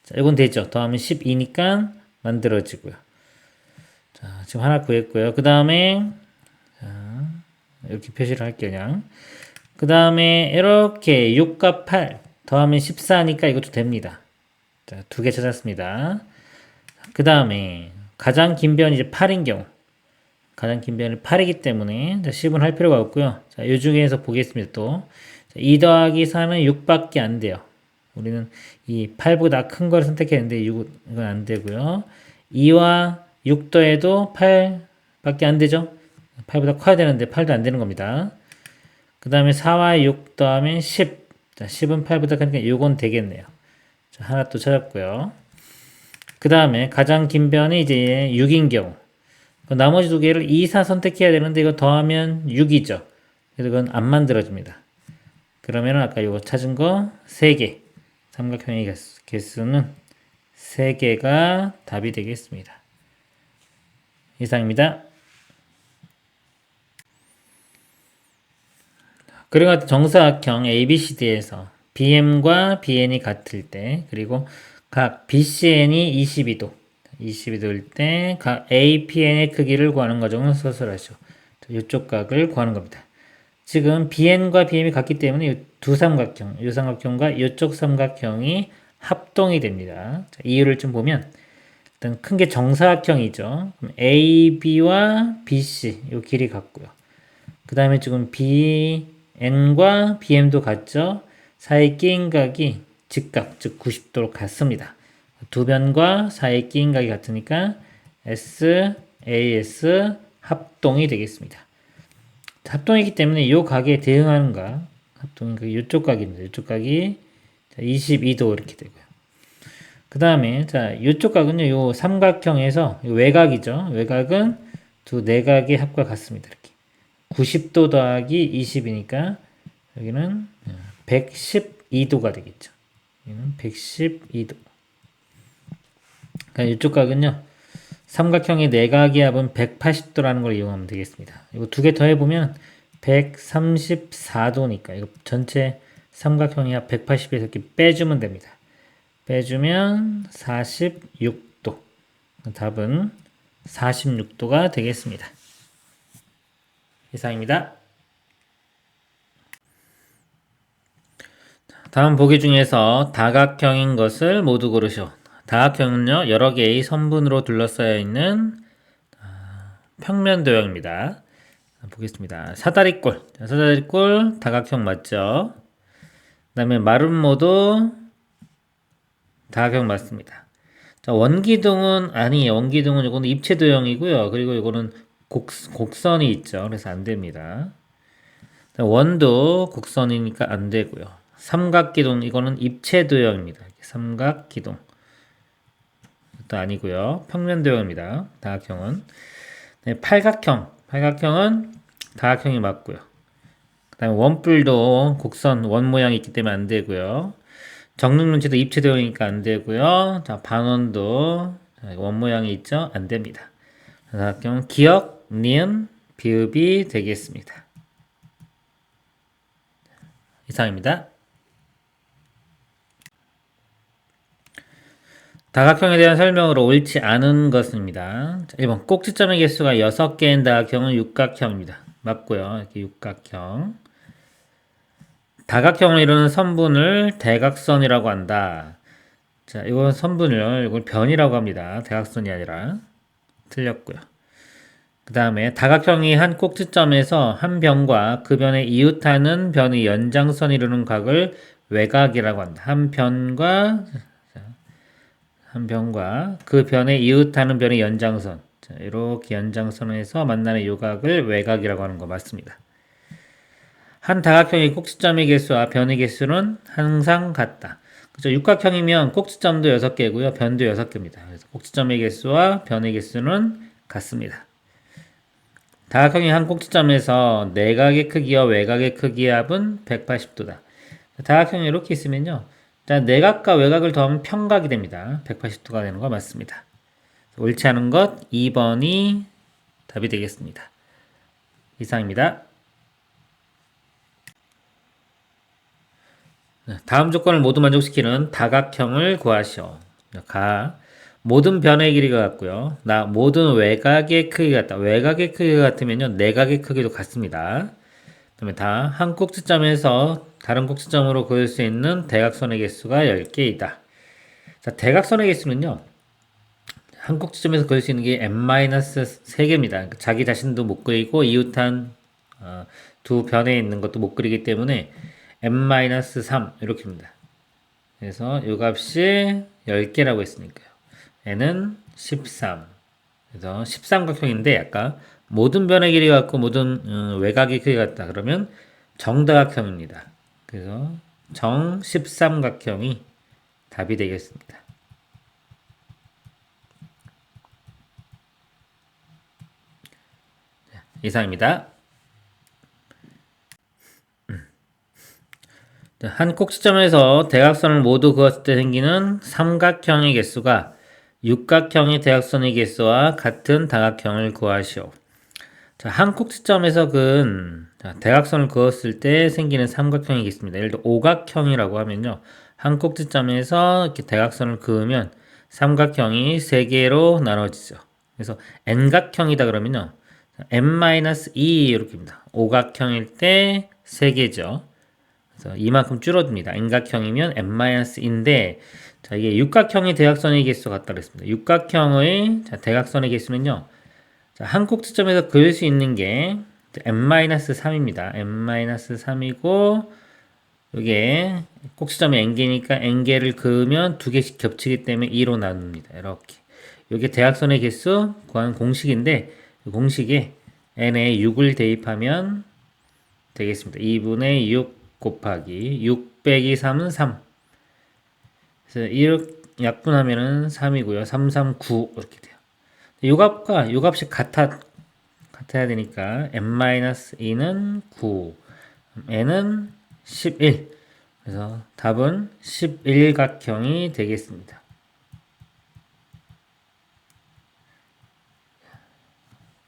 자, 이건 되죠. 더하면 12니까 만들어지고요. 자, 지금 하나 구했고요. 그 다음에 이렇게 표시를 할게요. 그냥. 그 다음에 이렇게 6과 8 더하면 14니까 이것도 됩니다. 자, 2개 찾았습니다. 그 다음에 가장 긴 변이 이제 8인 경우 가장 긴 변이 8이기 때문에 10은 할 필요가 없고요. 자, 이 중에서 보겠습니다. 또 2 더하기 4는 6밖에 안 돼요. 우리는 이 8보다 큰 걸 선택했는데 6은 이건 안 되고요. 2와 6 더해도 8밖에 안 되죠. 8보다 커야 되는데 8도 안 되는 겁니다. 그 다음에 4와 6 더하면 10. 자, 10은 8보다 크니까 6은 되겠네요. 자, 하나 또 찾았고요. 그 다음에 가장 긴 변이 이제 6인 경우. 나머지 두 개를 2, 4 선택해야 되는데 이거 더하면 6이죠. 그래서 그건 안 만들어집니다. 그러면 아까 이거 찾은 거 3개. 삼각형의 개수는 3개가 답이 되겠습니다. 이상입니다. 그리고 정사각형 ABCD에서 BM과 BN이 같을 때 그리고 각 BCN이 22도일 때 각 APN의 크기를 구하는 과정을 서술하시오. 이쪽 각을 구하는 겁니다. 지금 BN과 BM이 같기 때문에 이 두 삼각형, 이 삼각형과 이쪽 삼각형이 합동이 됩니다. 자, 이유를 좀 보면 일단 큰 게 정사각형이죠. 그럼 AB와 BC 이 길이 같고요. 그 다음에 지금 BN과 BM도 같죠. 사이의 끼인 각이 직각, 즉 90도로 같습니다. 두 변과 사이의 끼인 각이 같으니까 SAS 합동이 되겠습니다. 합동이기 때문에 이 각에 대응하는 각, 합동이 이쪽 각입니다. 이쪽 각이 22도 이렇게 되고요. 그 다음에 자 이쪽 각은요, 요 삼각형에서 요 외곽이죠. 외곽은 두 내각의 합과 같습니다. 이렇게 90도 더하기 20이니까 여기는 112도가 되겠죠. 여기는 112도. 그러니까 이쪽 각은요, 삼각형의 내각의 합은 180도라는 걸 이용하면 되겠습니다. 이거 두 개 더해보면 134도니까 이거 전체 삼각형의 합 180에서 이렇게 빼주면 됩니다. 빼주면 46도. 답은 46도가 되겠습니다. 이상입니다. 다음 보기 중에서 다각형인 것을 모두 고르시오. 다각형은요, 여러 개의 선분으로 둘러싸여 있는 평면 도형입니다. 보겠습니다. 사다리꼴. 사다리꼴 다각형 맞죠? 그 다음에 마름모도 다각형 맞습니다. 자, 원기둥은 아니에요. 원기둥은 이거는 입체 도형이고요. 그리고 이거는 곡선이 있죠. 그래서 안 됩니다. 원도 곡선이니까 안 되고요. 삼각기둥 이거는 입체 도형입니다. 삼각기둥. 또 아니고요. 평면 도형입니다. 다각형은. 네, 팔각형은 다각형이 맞고요. 그 다음에 원뿔도 곡선 원 모양이 있기 때문에 안 되고요. 정육면체도 입체 도형이니까 안 되고요. 자, 반원도 원 모양이 있죠? 안 됩니다. 다각형은 기역, 니은, 비읍이 되겠습니다. 이상입니다. 다각형에 대한 설명으로 옳지 않은 것입니다. 1번 꼭지점의 개수가 6개인 다각형은 육각형입니다. 맞고요. 이렇게 육각형. 다각형을 이루는 선분을 대각선이라고 한다. 자, 이건 선분을 이걸 변이라고 합니다. 대각선이 아니라. 틀렸고요. 그 다음에 다각형이 한 꼭지점에서 한 변과 그 변에 이웃하는 변의 연장선이 이루는 각을 외곽이라고 한다. 한 변과 그 변에 이웃하는 변의 연장선. 자, 이렇게 연장선에서 만나는 요각을 외곽이라고 하는 거 맞습니다. 한 다각형의 꼭지점의 개수와 변의 개수는 항상 같다. 그죠? 육각형이면 꼭지점도 6개고요. 변도 6개입니다. 그래서 꼭지점의 개수와 변의 개수는 같습니다. 다각형이 한 꼭지점에서 내각의 크기와 외곽의 크기의 합은 180도다. 다각형이 이렇게 있으면요. 내각과 외곽을 더하면 평각이 됩니다. 180도가 되는 거 맞습니다. 옳지 않은 것 2번이 답이 되겠습니다. 이상입니다. 다음 조건을 모두 만족시키는 다각형을 구하시오. 모든 변의 길이가 같고요. 모든 외곽의 크기가 같다. 외곽의 크기가 같으면요. 내각의 크기도 같습니다. 그다음에 한 꼭지점에서 다른 꼭지점으로 그을 수 있는 대각선의 개수가 10개이다. 자, 대각선의 개수는요. 한 꼭지점에서 그릴 수 있는 게 n-3개입니다. 자기 자신도 못 그리고 이웃한 두 변에 있는 것도 못 그리기 때문에 n-3 이렇게입니다. 그래서 이 값이 10개라고 했으니까요. n은 13. 그래서 13각형인데 아까 모든 변의 길이가 같고 모든 외곽의 크기가 같다. 그러면 정다각형입니다. 그래서 정 13각형이 답이 되겠습니다. 이상입니다. 한 꼭지점에서 대각선을 모두 그었을 때 생기는 삼각형의 개수가 육각형의 대각선의 개수와 같은 다각형을 구하시오. 자, 한 꼭지점에서 대각선을 그었을 때 생기는 삼각형이 있습니다. 예를 들어 오각형이라고 하면요. 한 꼭지점에서 이렇게 대각선을 그으면 삼각형이 3개로 나눠지죠. 그래서 n각형이다 그러면요. n-2 이렇게입니다. 오각형일 때 3개죠. 그래서 이만큼 줄어듭니다. n각형이면 n-인데 자, 이게 육각형의 대각선의 개수 같다 그랬습니다. 육각형의 대각선의 개수는요. 자, 한 꼭지점에서 그을 수 있는 게 n-3입니다. n-3이고 이게 꼭지점이 n개니까 n개를 그으면 2개씩 겹치기 때문에 2로 나눕니다. 이렇게. 이게 대각선의 개수 구하는 공식인데 이 공식에 n에 6을 대입하면 되겠습니다. 2분의 6 곱하기 6 빼기 3은 3. 그래서 1 약분하면은 3이고요. 3, 3, 9 이렇게 돼요. 요 값과 요 값이 같아야 되니까 n-2는 9, n은 11. 그래서 답은 11각형이 되겠습니다.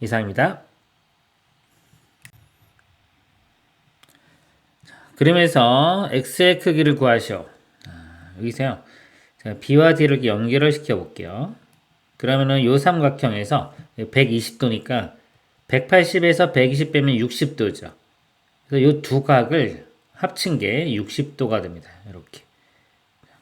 이상입니다. 그러면서 x의 크기를 구하시오. 여기서요. 제가 b와 d를 이렇게 연결을 시켜 볼게요. 그러면은 요 삼각형에서 120도니까 180에서 120 빼면 60도죠. 그래서 요 두 각을 합친 게 60도가 됩니다. 이렇게.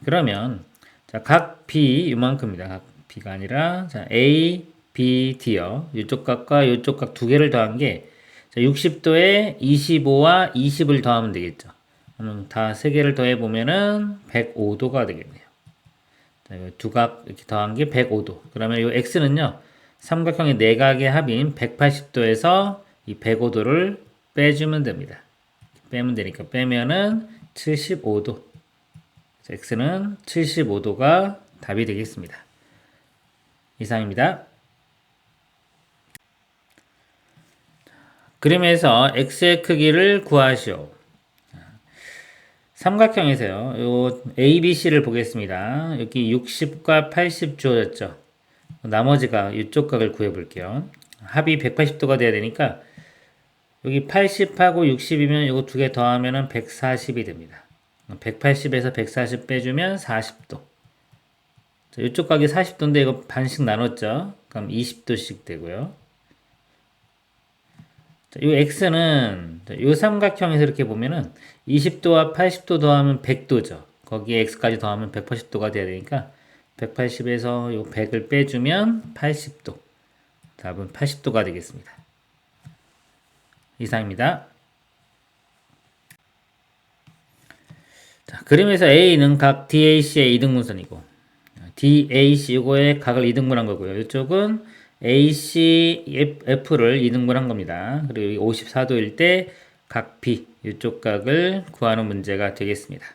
그러면 자, 각 B 이만큼입니다. 각 B가 아니라 자, A, B, D요. 이쪽 각과 이쪽 각 두 개를 더한 게 자, 60도에 25와 20을 더하면 되겠죠. 그러면 다 세 개를 더해 보면은 105도가 되겠네요. 자, 두 각 이렇게 더한 게 105도. 그러면 이 X는요. 삼각형의 내각의 합인 180도에서 이 105도를 빼주면 됩니다. 빼면 되니까 빼면은 75도. X는 75도가 답이 되겠습니다. 이상입니다. 그림에서 X의 크기를 구하시오. 삼각형에서요. 요 ABC를 보겠습니다. 여기 60과 80 주어졌죠. 나머지가 이쪽 각을 구해 볼게요. 합이 180도가 돼야 되니까 여기 80하고 60이면 이거 두 개 더하면은 140이 됩니다. 180에서 140 빼주면 40도. 자, 이쪽 각이 40도인데 이거 반씩 나눴죠. 그럼 20도씩 되고요. 자, 이 x는 이 삼각형에서 이렇게 보면은 20도와 80도 더하면 100도죠. 거기에 x까지 더하면 180도가 돼야 되니까 180에서 이 100을 빼주면 80도. 답은 80도가 되겠습니다. 이상입니다. 자, 그림에서 A는 각 DAC의 이등분선이고 DAC 이거의 각을 이등분한 거고요. 이쪽은 ACF를 2등분한 겁니다. 그리고 54도일 때 각 B, 이쪽 각을 구하는 문제가 되겠습니다.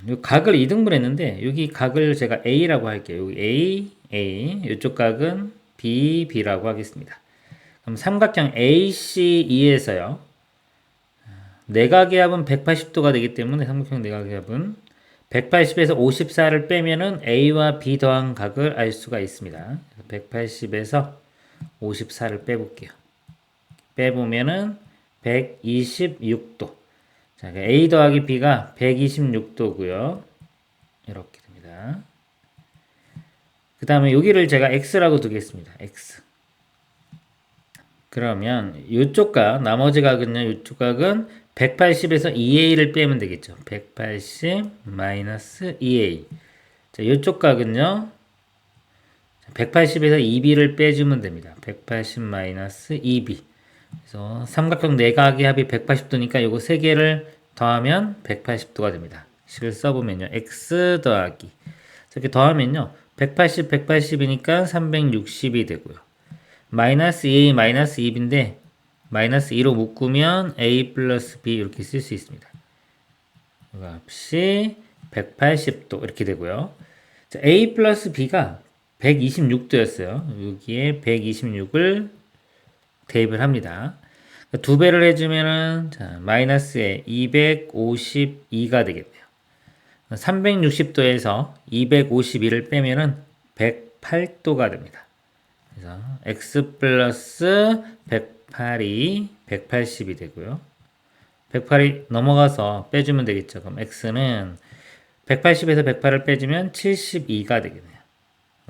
이 각을 2등분했는데 여기 각을 제가 A라고 할게요. 여기 A, 이쪽 각은 B, B라고 하겠습니다. 그럼 삼각형 ACE에서요. 내각의 합은 180도가 되기 때문에 삼각형 내각의 합은 180에서 54를 빼면은 A와 B 더한 각을 알 수가 있습니다. 180에서 54를 빼볼게요. 빼보면은 126도. 자, A 더하기 B가 126도고요. 이렇게 됩니다. 그 다음에 여기를 제가 X라고 두겠습니다. X. 그러면 이쪽 각, 나머지 각은요, 이쪽 각은 180에서 2A를 빼면 되겠죠. 180 마이너스 2A. 자, 이쪽 각은요, 180에서 2B를 빼주면 됩니다. 180 마이너스 2B. 그래서 삼각형 내각의 합이 180도니까 요거 3개를 더하면 180도가 됩니다. 식을 써보면요. X 더하기. 이렇게 더하면요. 180, 180이니까 360이 되고요. 마이너스 2A 마이너스 2B인데 마이너스 2로 묶으면 A 플러스 B 이렇게 쓸 수 있습니다. 이 값이 180도 이렇게 되고요. 자, A 플러스 B가 126도였어요. 여기에 126을 대입을 합니다. 2배를 해주면은, 자, 마이너스에 252가 되겠네요. 360도에서 252를 빼면은 108도가 됩니다. 그래서 x 플러스 108이 180이 되고요. 108이 넘어가서 빼주면 되겠죠. 그럼 x는 180에서 108을 빼주면 72가 되겠네요.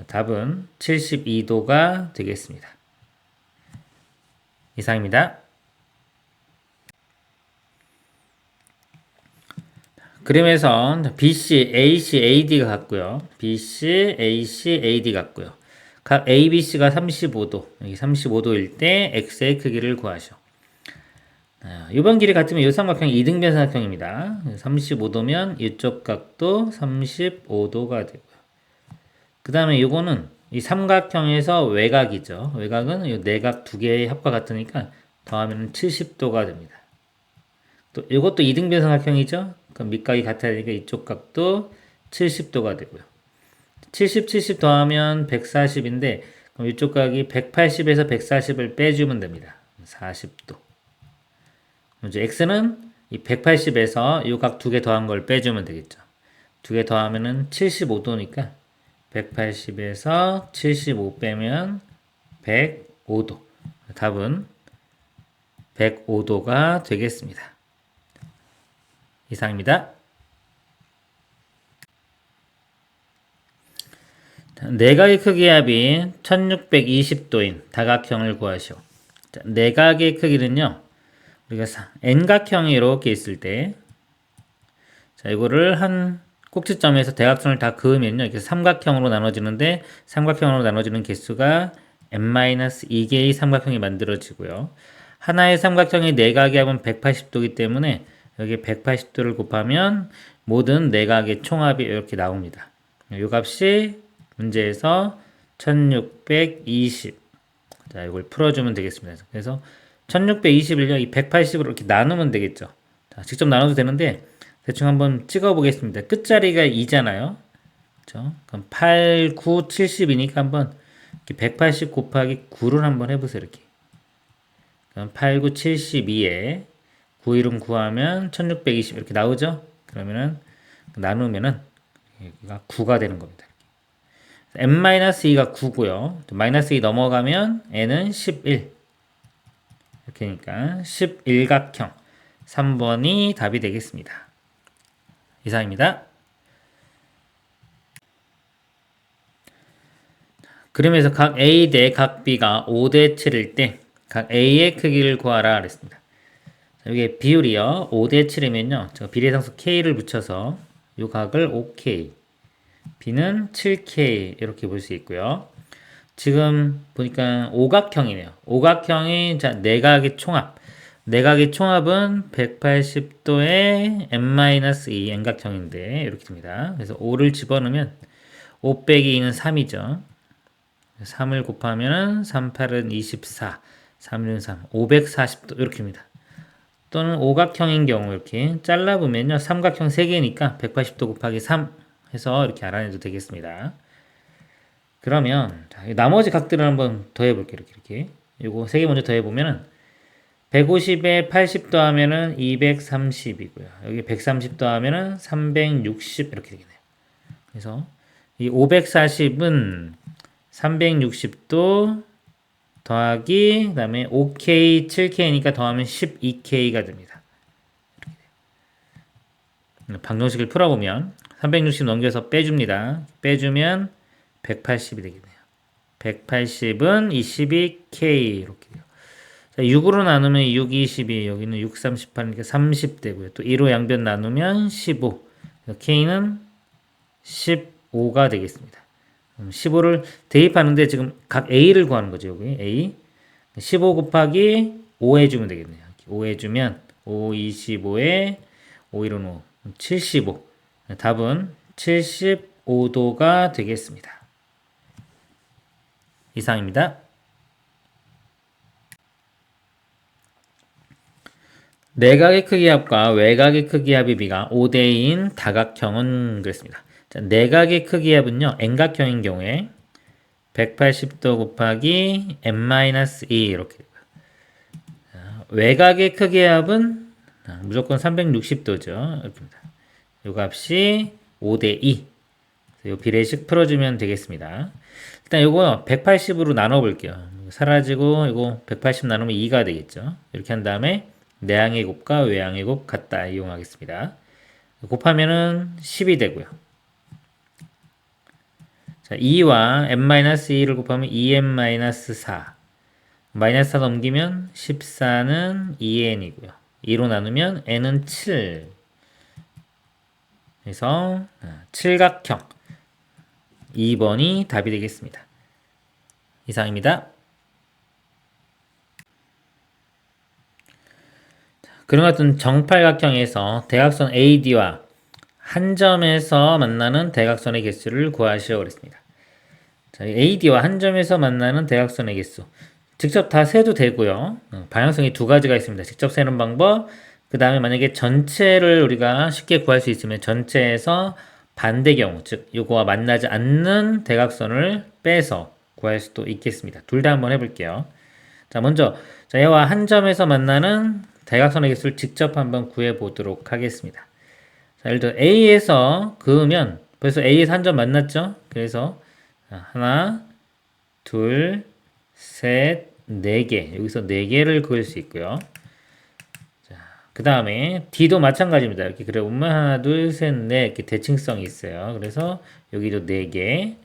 답은 72도가 되겠습니다. 이상입니다. 그림에서 BC, AC, AD가 같고요. BC, AC, AD 같고요. 각 A, B, C가 35도, 여기 35도일 때 X의 크기를 구하시오. 이번 길이 같으면 이 삼각형이 2등변 삼각형입니다. 35도면 이쪽 각도 35도가 되고요. 그 다음에 이거는 이 삼각형에서 외곽이죠. 외곽은 이 내각 두 개의 합과 같으니까 더하면 70도가 됩니다. 또 이것도 2등변 삼각형이죠. 그럼 밑각이 같아야 되니까 이쪽 각도 70도가 되고요. 70 더하면 140인데 그럼 이쪽 각이 180에서 140을 빼주면 됩니다. 40도. 이제 x는 이 180에서 이 각 두 개 더한 걸 빼주면 되겠죠. 두 개 더하면은 75도니까 180에서 75 빼면 105도. 답은 105도가 되겠습니다. 이상입니다. 내각의 크기의 합이 1620도인 다각형을 구하시오. 자, 내각의 크기는요. 우리가 n각형이 이렇게 있을 때 자, 이거를 한 꼭지점에서 대각선을 다 그으면요. 이렇게 삼각형으로 나눠지는데 삼각형으로 나눠지는 개수가 n-2개의 삼각형이 만들어지고요. 하나의 삼각형의 내각의 합은 180도이기 때문에 여기 180도를 곱하면 모든 내각의 총합이 이렇게 나옵니다. 이 값이 문제에서 1620. 자, 이걸 풀어주면 되겠습니다. 그래서 1620을요, 이 180으로 이렇게 나누면 되겠죠. 자, 직접 나눠도 되는데, 대충 한번 찍어 보겠습니다. 끝자리가 2잖아요. 그렇죠? 그럼 8, 9, 70이니까 한번 180 곱하기 9를 한번 해보세요. 이렇게. 그럼 8, 9, 72에 9, 1은 구하면 1620 이렇게 나오죠? 그러면은 나누면은 여기가 9가 되는 겁니다. n-2가 9고요. 마이너스 2 넘어가면 n은 11. 이렇게니까 11각형 3번이 답이 되겠습니다. 이상입니다. 그림에서 각 A 대 각 B가 5대 7일 때 각 A의 크기를 구하라 그랬습니다. 여기 비율이요. 5대 7이면요. 제가 비례상수 K를 붙여서 이 각을 5K, B는 7K 이렇게 볼 수 있고요. 지금 보니까 오각형이네요. 오각형이 자 내각의 총합. 내각의 총합은 180도의 n-2 n각형인데 이렇게 됩니다. 그래서 5를 집어넣으면 5 빼기 2는 3이죠. 3을 곱하면 3, 8은 24, 3, 6, 3, 540도 이렇게입니다. 또는 오각형인 경우 이렇게 잘라보면요. 삼각형 3개니까 180도 곱하기 3 해서 이렇게 알아내도 되겠습니다. 그러면 자, 나머지 각들을 한번 더해볼게요. 이렇게. 요거 3개 먼저 더해보면은 150에 80 더하면은 230이고요. 여기 130 더하면은 360 이렇게 되겠네요. 그래서 이 540은 360도 더하기 그다음에 5K, 7K니까 더하면 12K가 됩니다. 방정식을 풀어보면 360 넘겨서 빼줍니다. 빼주면 180이 되겠네요. 180은 22K 이렇게 돼요. 자, 6으로 나누면 6, 22, 여기는 6, 38이니까 30 되고요. 또 2로 양변 나누면 15. K는 15가 되겠습니다. 15를 대입하는데 지금 각 A를 구하는 거죠. 여기 A. 15 곱하기 5 해주면 되겠네요. 5 해주면 5, 25에 5, 1은 5, 75. 답은 75도가 되겠습니다. 이상입니다. 내각의 크기합과 외각의 크기합의 비가 5대인 다각형은 그랬습니다. 자, 내각의 크기합은요, N각형인 경우에 180도 곱하기 n-2 이렇게 되고요. 자, 외각의 크기합은 무조건 360도죠. 이렇게입니다. 이 값이 5대2. 이 비례식 풀어주면 되겠습니다. 일단 이거 180으로 나눠볼게요. 사라지고 이거 180 나누면 2가 되겠죠. 이렇게 한 다음에 내항의 곱과 외항의 곱 같다 이용하겠습니다. 곱하면은 10이 되고요. 자, 2와 n-2를 곱하면 2n-4. 마이너스 4 넘기면 14는 2n이고요. 2로 나누면 n은 7. 그래서 칠각형 2번이 답이 되겠습니다. 이상입니다. 그런 같은 정팔각형에서 대각선 AD와 한 점에서 만나는 대각선의 개수를 구하시오 그랬습니다. 자, AD와 한 점에서 만나는 대각선의 개수. 직접 다 세도 되고요. 방향성이 두 가지가 있습니다. 직접 세는 방법, 그 다음에 만약에 전체를 우리가 쉽게 구할 수 있으면 전체에서 반대 경우, 즉 요거와 만나지 않는 대각선을 빼서 구할 수도 있겠습니다. 둘 다 한번 해볼게요. 자, 먼저 자, 얘와 한 점에서 만나는 대각선의 개수를 직접 한번 구해보도록 하겠습니다. 자, 예를 들어 A에서 그으면 벌써 A에서 한 점 만났죠? 그래서 하나, 둘, 셋, 네 개. 여기서 네 개를 그을 수 있고요. 자, 그 다음에 D도 마찬가지입니다. 이렇게 그려보면 하나, 둘, 셋, 넷 이렇게 대칭성이 있어요. 그래서 여기도 네 개.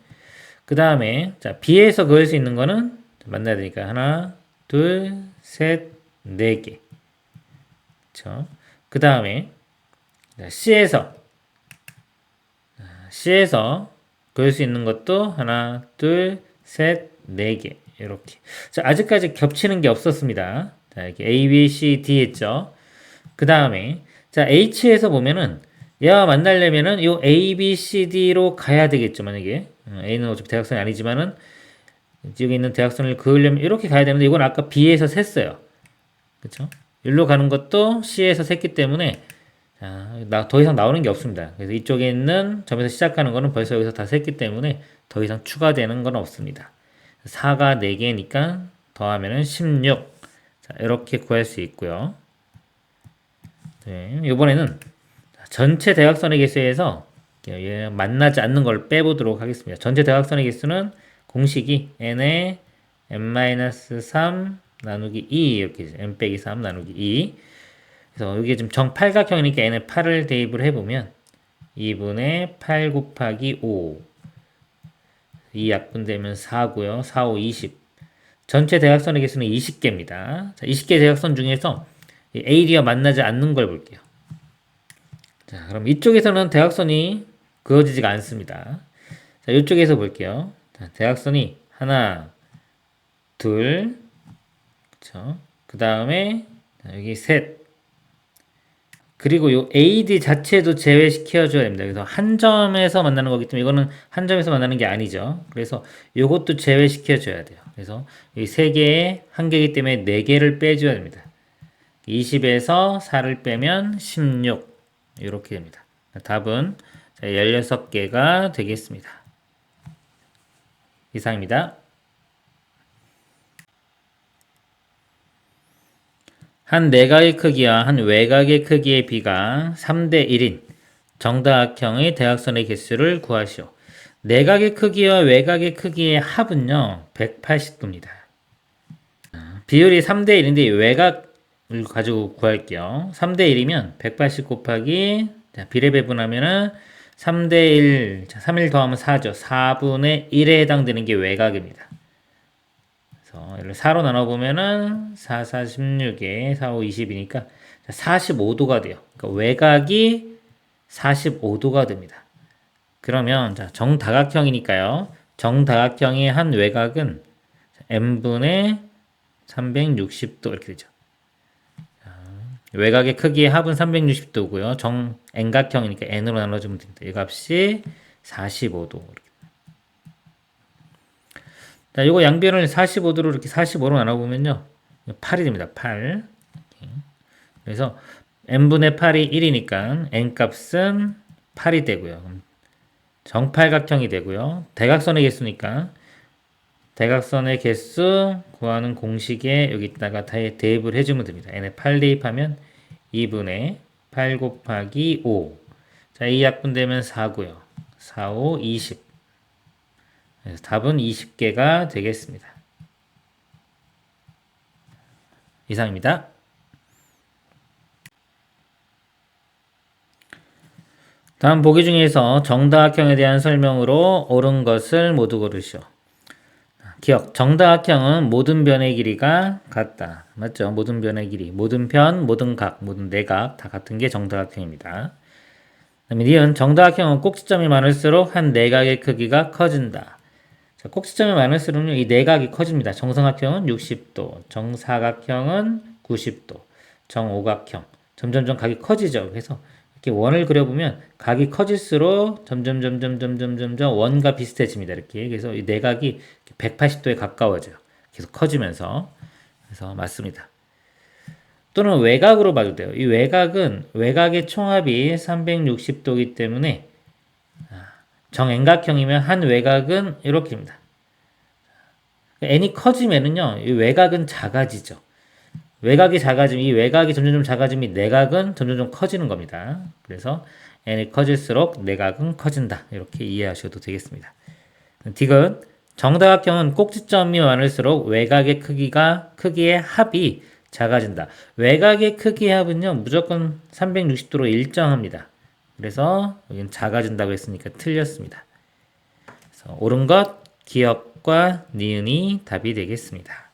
그 다음에 자 B에서 그을 수 있는 거는 만나야 되니까 하나, 둘, 셋, 네 개. 그렇죠? 그 다음에 C에서 그을 수 있는 것도 하나, 둘, 셋, 네 개. 이렇게. 자, 아직까지 겹치는 게 없었습니다. 자, 이렇게 A, B, C, D 했죠. 그 다음에, 자, H에서 보면은, 얘와 만나려면은, 요 A, B, C, D로 가야 되겠죠, 만약에. A는 어차피 대각선이 아니지만은, 여기 있는 대각선을 그으려면 이렇게 가야 되는데, 이건 아까 B에서 셌어요. 그쵸? 여기로 가는 것도 C에서 셌기 때문에, 더 이상 나오는 게 없습니다. 그래서 이쪽에 있는 점에서 시작하는 거는 벌써 여기서 다 셌기 때문에 더 이상 추가되는 건 없습니다. 4가 4개니까 더하면은 16. 자, 이렇게 구할 수 있고요. 네, 이번에는 전체 대각선의 개수에서 만나지 않는 걸 빼보도록 하겠습니다. 전체 대각선의 개수는 공식이 n에 n-3 나누기 2 이렇게 n 빼기 3 나누기 2. 그래서 여기 지금 정팔각형이니까 n에 8을 대입을 해보면 2분의 8 곱하기 5 이 약분되면 4고요. 4, 5, 20 전체 대각선의 개수는 20개입니다. 자, 20개 대각선 중에서 AD와 만나지 않는 걸 볼게요. 자, 그럼 이쪽에서는 대각선이 그어지지가 않습니다. 자, 이쪽에서 볼게요. 자, 대각선이 하나, 둘, 그쵸? 그 다음에 여기 셋. 그리고 요 AD 자체도 제외시켜줘야 됩니다. 그래서 한 점에서 만나는 거기 때문에 이거는 한 점에서 만나는 게 아니죠. 그래서 요것도 제외시켜줘야 돼요. 그래서 이 세 개에 한 개이기 때문에 네 개를 빼줘야 됩니다. 20에서 4를 빼면 16 이렇게 됩니다. 답은 16개가 되겠습니다. 이상입니다. 한 내각의 크기와 한 외곽의 크기의 비가 3대 1인 정다각형의 대각선의 개수를 구하시오. 내각의 크기와 외곽의 크기의 합은요 180도입니다. 비율이 3대 1인데 외곽을 가지고 구할게요. 3대 1이면 180 곱하기 비례 배분하면은 3대 1, 3일 더하면 4죠. 4분의 1에 해당되는 게 외곽입니다. 그래서 이를 4로 나눠보면은 4, 4, 16에 4, 5, 20이니까 45도가 돼요. 그러니까 외곽이 45도가 됩니다. 그러면 자, 정다각형이니까요. 정다각형의 한 외곽은 n분의 360도 이렇게 되죠. 외곽의 크기의 합은 360도고요. 정 n각형이니까 n으로 나눠주면 됩니다. 이 값이 45도. 자, 이거 양변을 45도로 이렇게 45로 나눠보면요. 8이 됩니다. 8. 그래서 n분의 8이 1이니까 n값은 8이 되고요. 정팔각형이 되고요. 대각선의 개수니까 대각선의 개수 구하는 공식에 여기다가 대입을 해주면 됩니다. n에 8 대입하면 2분의 8 곱하기 5. 자, 이 약분되면 4고요. 4, 5, 20. 그래서 답은 20개가 되겠습니다. 이상입니다. 다음 보기 중에서 정다각형에 대한 설명으로 옳은 것을 모두 고르시오. 기억, 정다각형은 모든 변의 길이가 같다. 맞죠? 모든 변의 길이, 모든 편, 모든 각, 모든 내각 다 같은 게 정다각형입니다. 그다음에 니은, 정다각형은 꼭지점이 많을수록 한 내각의 크기가 커진다. 자, 꼭지점이 많을수록요, 이 내각이 커집니다. 정삼각형은 60도, 정사각형은 90도, 정오각형. 점점점 각이 커지죠. 그래서 이렇게 원을 그려보면 각이 커질수록 점점 원과 비슷해집니다. 이렇게. 그래서 이 내각이 180도에 가까워져요. 계속 커지면서. 그래서 맞습니다. 또는 외곽으로 봐도 돼요. 이 외곽은 외곽의 총합이 360도이기 때문에 정N각형이면 한 외곽은 이렇게입니다. n이 커지면은요, 이 외곽은 작아지죠. 외곽이 작아지면 이 외곽이 점점 작아지면 이 내각은 점점 커지는 겁니다. 그래서 n이 커질수록 내각은 커진다. 이렇게 이해하셔도 되겠습니다. 디귿 정다각형은 꼭지점이 많을수록 외곽의 크기의 합이 작아진다. 외곽의 크기의 합은요 무조건 360도로 일정합니다. 그래서 여기는 작아진다고 했으니까 틀렸습니다. 그래서 옳은 것 기억과 니은이 답이 되겠습니다.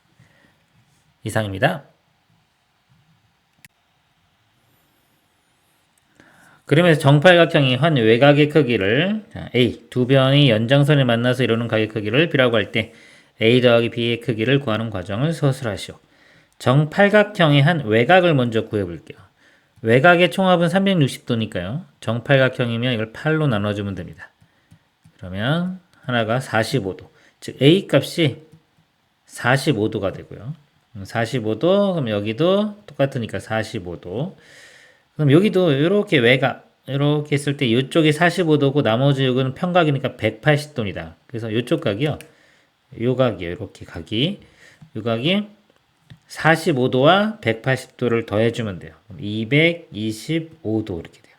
이상입니다. 그러면서 정팔각형이 한 외곽의 크기를 A, 두 변이 연장선을 만나서 이루는 각의 크기를 B라고 할 때 A 더하기 B의 크기를 구하는 과정을 서술하시오. 정팔각형의 한 외곽을 먼저 구해볼게요. 외곽의 총합은 360도니까요. 정팔각형이면 이걸 8로 나눠주면 됩니다. 그러면 하나가 45도. 즉 A 값이 45도가 되고요. 45도 그럼 여기도 똑같으니까 45도. 그럼 여기도 이렇게 외곽 이렇게 했을 때 이쪽이 45도고 나머지 여기는 평각이니까 180도입니다. 그래서 이쪽 각이요. 요 각이요. 이렇게 각이. 요 각이 45도와 180도를 더해주면 돼요. 225도 이렇게 돼요.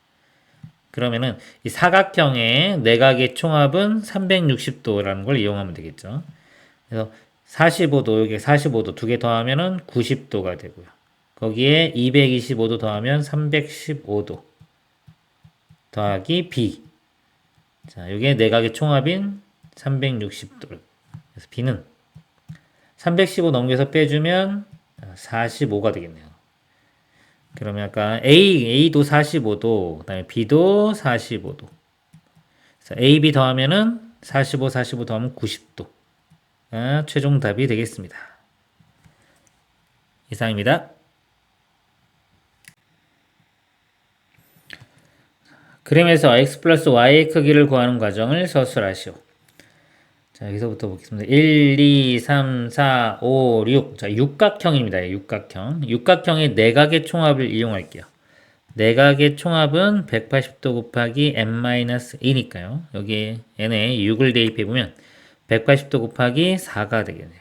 그러면은 이 사각형의 내각의 총합은 360도라는 걸 이용하면 되겠죠. 그래서 45도, 여기 45도 두 개 더하면은 90도가 되고요. 거기에 225도 더하면 315도 더하기 B. 자, 이게 내각의 총합인 360도. 그래서 B는 315 넘겨서 빼주면 45가 되겠네요. 그러면 아까 A도 45도, 그 다음에 B도 45도. 그래서 A, B 더하면은 45 더하면 90도. 최종 답이 되겠습니다. 이상입니다. 그림에서 x 플러스 y의 크기를 구하는 과정을 서술하시오. 자, 여기서부터 보겠습니다. 1, 2, 3, 4, 5, 6. 자, 육각형입니다. 육각형. 육각형의 내각의 총합을 이용할게요. 내각의 총합은 180도 곱하기 n-1이니까요. 여기에 n에 6을 대입해보면 180도 곱하기 4가 되겠네요.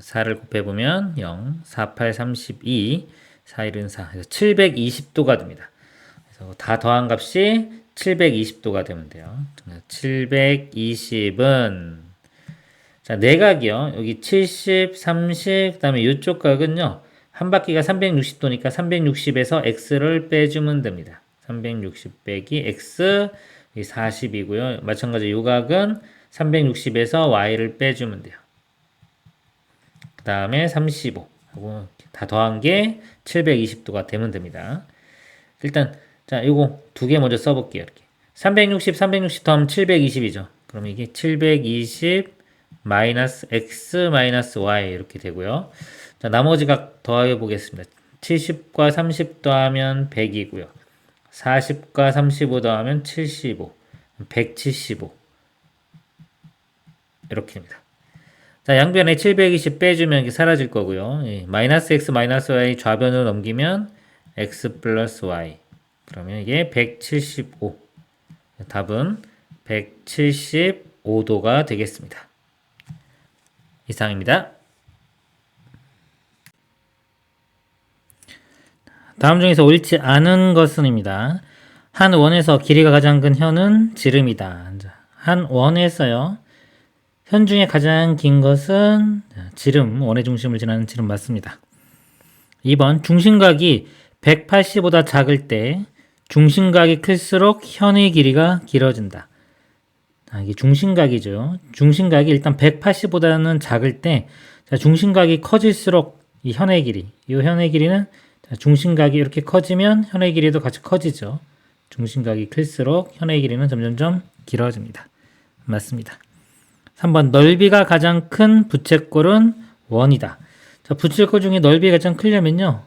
4를 곱해보면 0, 4, 8, 32, 4, 1은 4. 그래서 720도가 됩니다. 그래서 다 더한 값이 720도가 되면 돼요. 720은 자, 내각이요. 여기 70, 30, 그 다음에 이쪽 각은요. 한 바퀴가 360도니까 360에서 x를 빼주면 됩니다. 360 빼기 x 40이고요. 마찬가지로 이 각은 360에서 y를 빼주면 돼요. 그 다음에 35 하고 다 더한 게 720도가 되면 됩니다. 일단 자, 이거 두 개 먼저 써볼게요. 이렇게 360 더하면 720이죠. 그럼 이게 720 마이너스 x 마이너스 y 이렇게 되고요. 자, 나머지 각 더해 보겠습니다. 70과 30 더하면 100이고요. 40과 35 더하면 75, 175 이렇게 됩니다. 자, 양변에 720 빼주면 이게 사라질 거고요. 예, 마이너스 x 마이너스 y 좌변으로 넘기면 x 플러스 y 그러면 이게 175 답은 175도가 되겠습니다. 이상입니다. 다음 중에서 옳지 않은 것은입니다. 한 원에서 길이가 가장 큰 현은 지름이다. 한 원에서요. 현 중에 가장 긴 것은 지름, 원의 중심을 지나는 지름 맞습니다. 2번 중심각이 180보다 작을 때 중심각이 클수록 현의 길이가 길어진다. 이게 중심각이죠. 중심각이 일단 180보다는 작을 때 중심각이 커질수록 이 현의 길이, 이 현의 길이는 중심각이 이렇게 커지면 현의 길이도 같이 커지죠. 중심각이 클수록 현의 길이는 점점점 길어집니다. 맞습니다. 3번 넓이가 가장 큰 부채꼴은 원이다. 자, 부채꼴 중에 넓이가 가장 크려면요.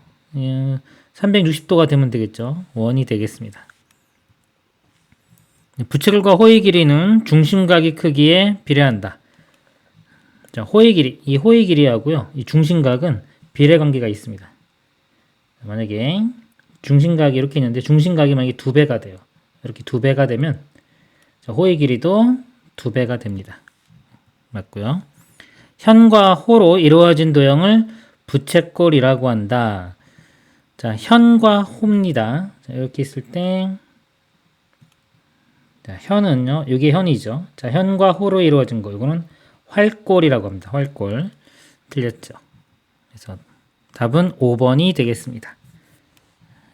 360도가 되면 되겠죠. 원이 되겠습니다. 부채꼴과 호의 길이는 중심각의 크기에 비례한다. 자, 호의 길이, 이 호의 길이하고요. 이 중심각은 비례 관계가 있습니다. 만약에 중심각이 이렇게 있는데 중심각이 만약에 2배가 돼요. 이렇게 2배가 되면 호의 길이도 2배가 됩니다. 맞고요. 현과 호로 이루어진 도형을 부채꼴이라고 한다. 자, 현과 호입니다. 자, 이렇게 있을 때 자, 현은요. 이게 현이죠. 자, 현과 호로 이루어진 거. 이거는 활꼴이라고 합니다. 활꼴. 틀렸죠. 그래서 답은 5번이 되겠습니다.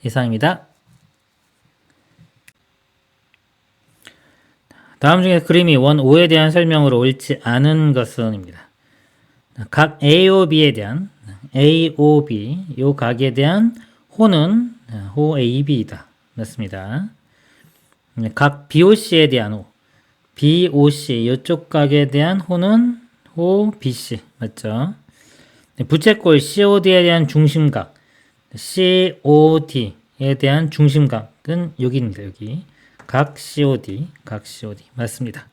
이상입니다. 다음 중에 그림이 원 5에 대한 설명으로 옳지 않은 것은입니다. 각 AOB에 대한 AOB 요 각에 대한 호는 호 AB이다. 맞습니다. 각 BOC에 대한 호 BOC 이쪽 각에 대한 호는 호 BC 맞죠? 부채꼴 COD에 대한 중심각 COD에 대한 중심각은 여기입니다. 여기 각 COD 맞습니다.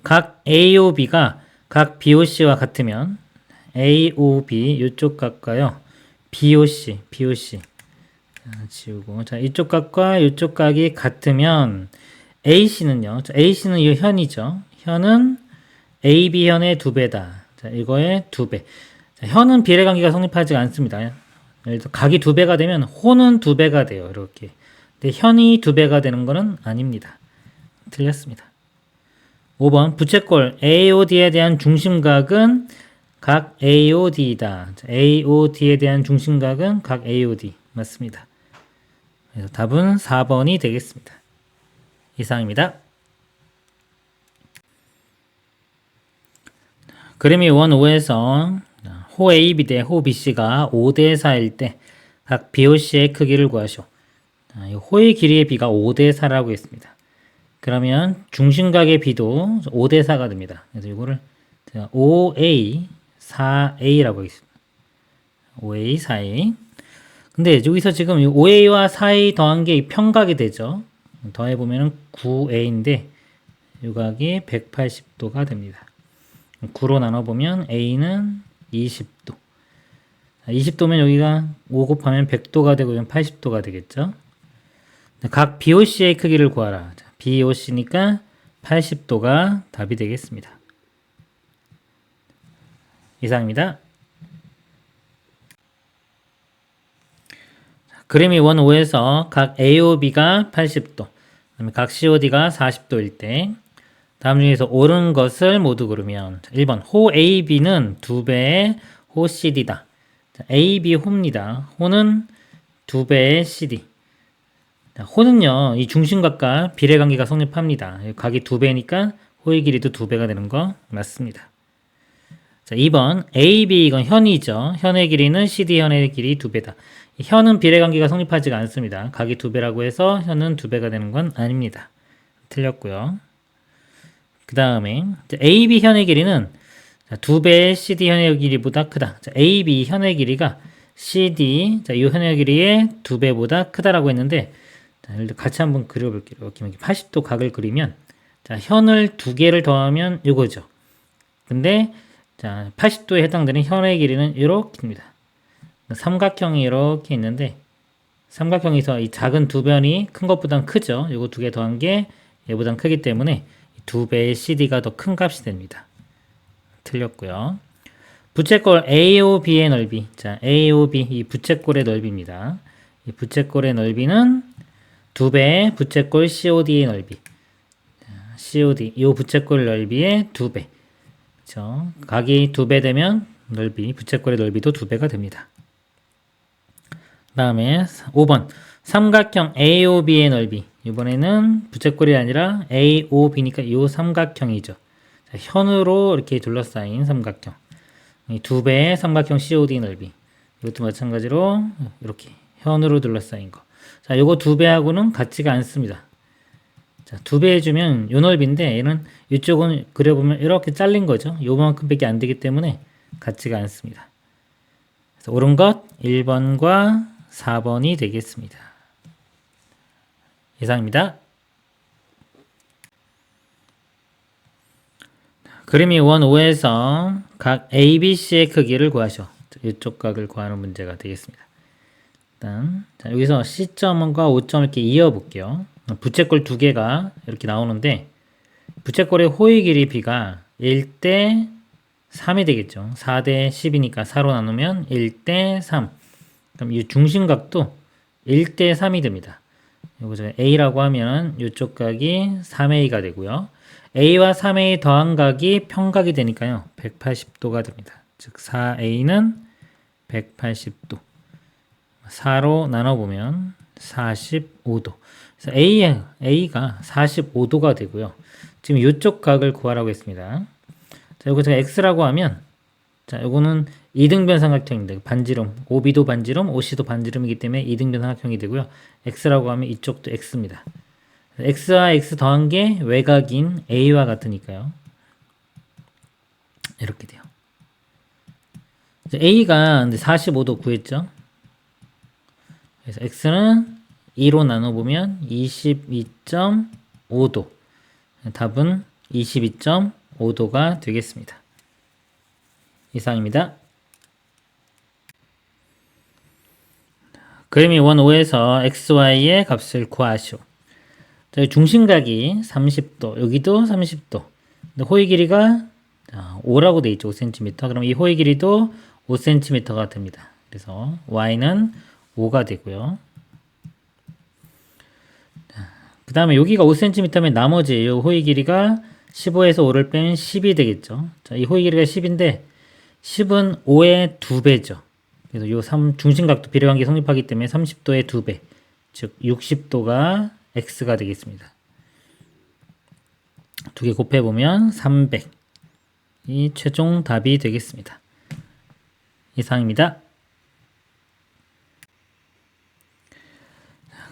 각 AOB가 각 BOC와 같으면 AOB 이쪽 각과요 BOC 지우고 자 이쪽 각과 이쪽 각이 같으면 AC는요 AC는 이 현이죠. 현은 AB현의 2배다. 자 이거의 2배. 자, 현은 비례관계가 성립하지 않습니다. 예를 들어 각이 2배가 되면 호는 2배가 돼요. 이렇게. 근데 현이 2배가 되는 것은 아닙니다. 틀렸습니다. 5번 부채꼴 AOD에 대한 중심각은 각 AOD이다. AOD에 대한 중심각은 각 AOD 맞습니다. 그래서 답은 4번이 되겠습니다. 이상입니다. 그림이 원 5에서 호 AB 대 호 BC가 5대 4일 때 각 BOC의 크기를 구하시오. 호의 길이의 비가 5대 4라고 했습니다. 그러면 중심각의 비도 5대 4가 됩니다. 그래서 이거를 5A, 4A라고 하겠습니다. 5A, 4A. 근데 여기서 지금 5A와 4A 더한 게 평각이 되죠. 더해보면 9a인데 이 각이 180도가 됩니다. 9로 나눠보면 a는 20도. 20도면 여기가 5 곱하면 100도가 되고 이건 80도가 되겠죠. 각 BOC의 크기를 구하라. BOC니까 80도가 답이 되겠습니다. 이상입니다. 그림이 원 5에서 각 AOB가 80도, 그다음에 각 COD가 40도일 때 다음 중에서 옳은 것을 모두 고르면 1번 호 AB는 2배의 호 CD다. AB 호입니다. 호는 2배의 CD. 호는요, 이 중심각과 비례관계가 성립합니다. 각이 2배니까 호의 길이도 2배가 되는 거 맞습니다. 자, 2번 AB 이건 현이죠. 현의 길이는 CD 현의 길이 2배다. 현은 비례관계가 성립하지가 않습니다. 각이 2배라고 해서 현은 2배가 되는 건 아닙니다. 틀렸고요. 그 다음에 AB 현의 길이는 2배의 CD 현의 길이보다 크다. 자, AB 현의 길이가 CD 이 현의 길이의 2배보다 크다라고 했는데 자, 같이 한번 그려볼게요. 이렇게 80도 각을 그리면 자, 현을 2개를 더하면 이거죠. 근데 자, 80도에 해당되는 현의 길이는 이렇게입니다. 삼각형이 이렇게 있는데 삼각형에서 이 작은 두 변이 큰 것보단 크죠. 이거 2개 더한 게 얘보단 크기 때문에 2배의 CD가 더 큰 값이 됩니다. 틀렸고요. 부채꼴 AOB의 넓이. 자, AOB 이 부채꼴의 넓이입니다. 이 부채꼴의 넓이는 2배의 부채꼴 COD의 넓이. 자, COD 이 부채꼴 넓이의 2배. 그렇죠? 각이 2배 되면 넓이 부채꼴의 넓이도 2배가 됩니다. 다음에 5번 삼각형 AOB의 넓이. 이번에는 부채꼴이 아니라 AOB니까 이 삼각형이죠. 자, 현으로 이렇게 둘러싸인 삼각형. 이 2배의 삼각형 COD 넓이. 이것도 마찬가지로 이렇게 현으로 둘러싸인 거. 자, 이거 2배하고는 같지가 않습니다. 자, 2배 해주면 요 넓이인데 얘는 이쪽은 그려보면 이렇게 잘린 거죠. 요만큼밖에 안 되기 때문에 같지가 않습니다. 그래서 옳은 것 1번과 4번이 되겠습니다. 이상입니다. 그림이 원 5에서 각 ABC의 크기를 구하시오. 이쪽 각을 구하는 문제가 되겠습니다. 일단 자, 여기서 C점과 O점 이렇게 이어볼게요. 부채꼴 2개가 이렇게 나오는데 부채꼴의 호의 길이 B가 1대 3이 되겠죠. 4대 10이니까 4로 나누면 1대 3. 그럼 이 중심각도 1대 3이 됩니다. 이거 A라고 하면 이쪽 각이 3A가 되고요. A와 3A 더한 각이 평각이 되니까요. 180도가 됩니다. 즉 4A는 180도. 4로 나눠보면 45도. 그래서 A가 45도가 되고요. 지금 이쪽 각을 구하라고 했습니다. 자, 이거 제가 X라고 하면 자, 요거는 이등변 삼각형인데 반지름, OB도 반지름, OC도 반지름이기 때문에 이등변 삼각형이 되고요. X라고 하면 이쪽도 X입니다. X와 X 더한 게 외곽인 A와 같으니까요. 이렇게 돼요. A가 45도 구했죠. 그래서 X는 2로 나눠보면 22.5도. 답은 22.5도가 되겠습니다. 이상입니다. 그림이 원 5에서 XY의 값을 구하시오. 자, 중심각이 30도, 여기도 30도. 근데 호의 길이가 5라고 되어 있죠. 5cm. 그럼 이 호의 길이도 5cm가 됩니다. 그래서 Y는 5가 되고요. 그 다음에 여기가 5cm면 나머지 이 호의 길이가 15에서 5를 빼면 10이 되겠죠. 자, 이 호의 길이가 10인데 10은 5의 2배죠. 그래서 이 중심각도 비례관계 성립하기 때문에 30도의 2배, 즉 60도가 X가 되겠습니다. 2개 곱해보면 300이 최종 답이 되겠습니다. 이상입니다.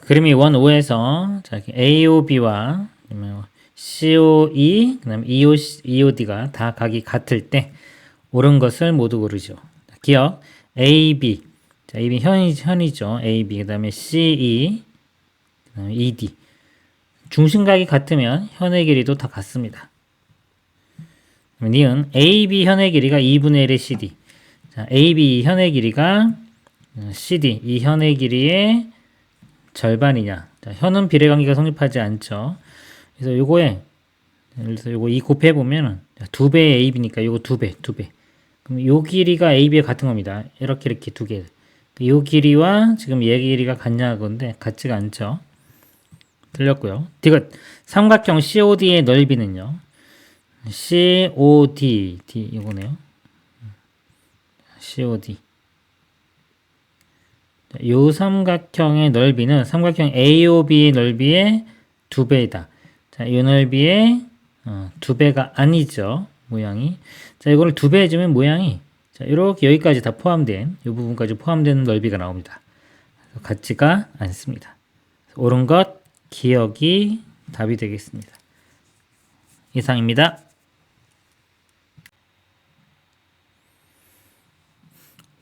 그림이 원 5에서 AOB와 COE, 그 다음에 EOD가 다 각이 같을 때 옳은 것을 모두 고르죠. 기억 AB, 자, AB 현이죠. AB, 그 다음에 CE, 그 다음에 ED. 중심각이 같으면 현의 길이도 다 같습니다. 니은 AB 현의 길이가 2분의 1의 CD. 자, AB 현의 길이가 CD 이 현의 길이의 절반이냐. 자, 현은 비례관계가 성립하지 않죠. 그래서 요거에 예를 들어서 요거 2 곱해 보면은 2배의 AB니까 요거 2배. 그럼 요 길이가 AB에 같은 겁니다. 이렇게 2개. 요 길이와 지금 얘 길이가 같냐 건데 같지가 않죠. 틀렸고요. 디귿 삼각형 COD의 넓이는요. COD 이거네요. COD. 요 삼각형의 넓이는 삼각형 AOB의 넓이의 2배이다. 자, 이 넓이의 2배가 아니죠. 모양이. 자, 이거를 2배 해주면 모양이 자, 이렇게 여기까지 다 포함된 이 부분까지 포함되는 넓이가 나옵니다. 같지가 않습니다. 옳은 것 기억이 답이 되겠습니다. 이상입니다.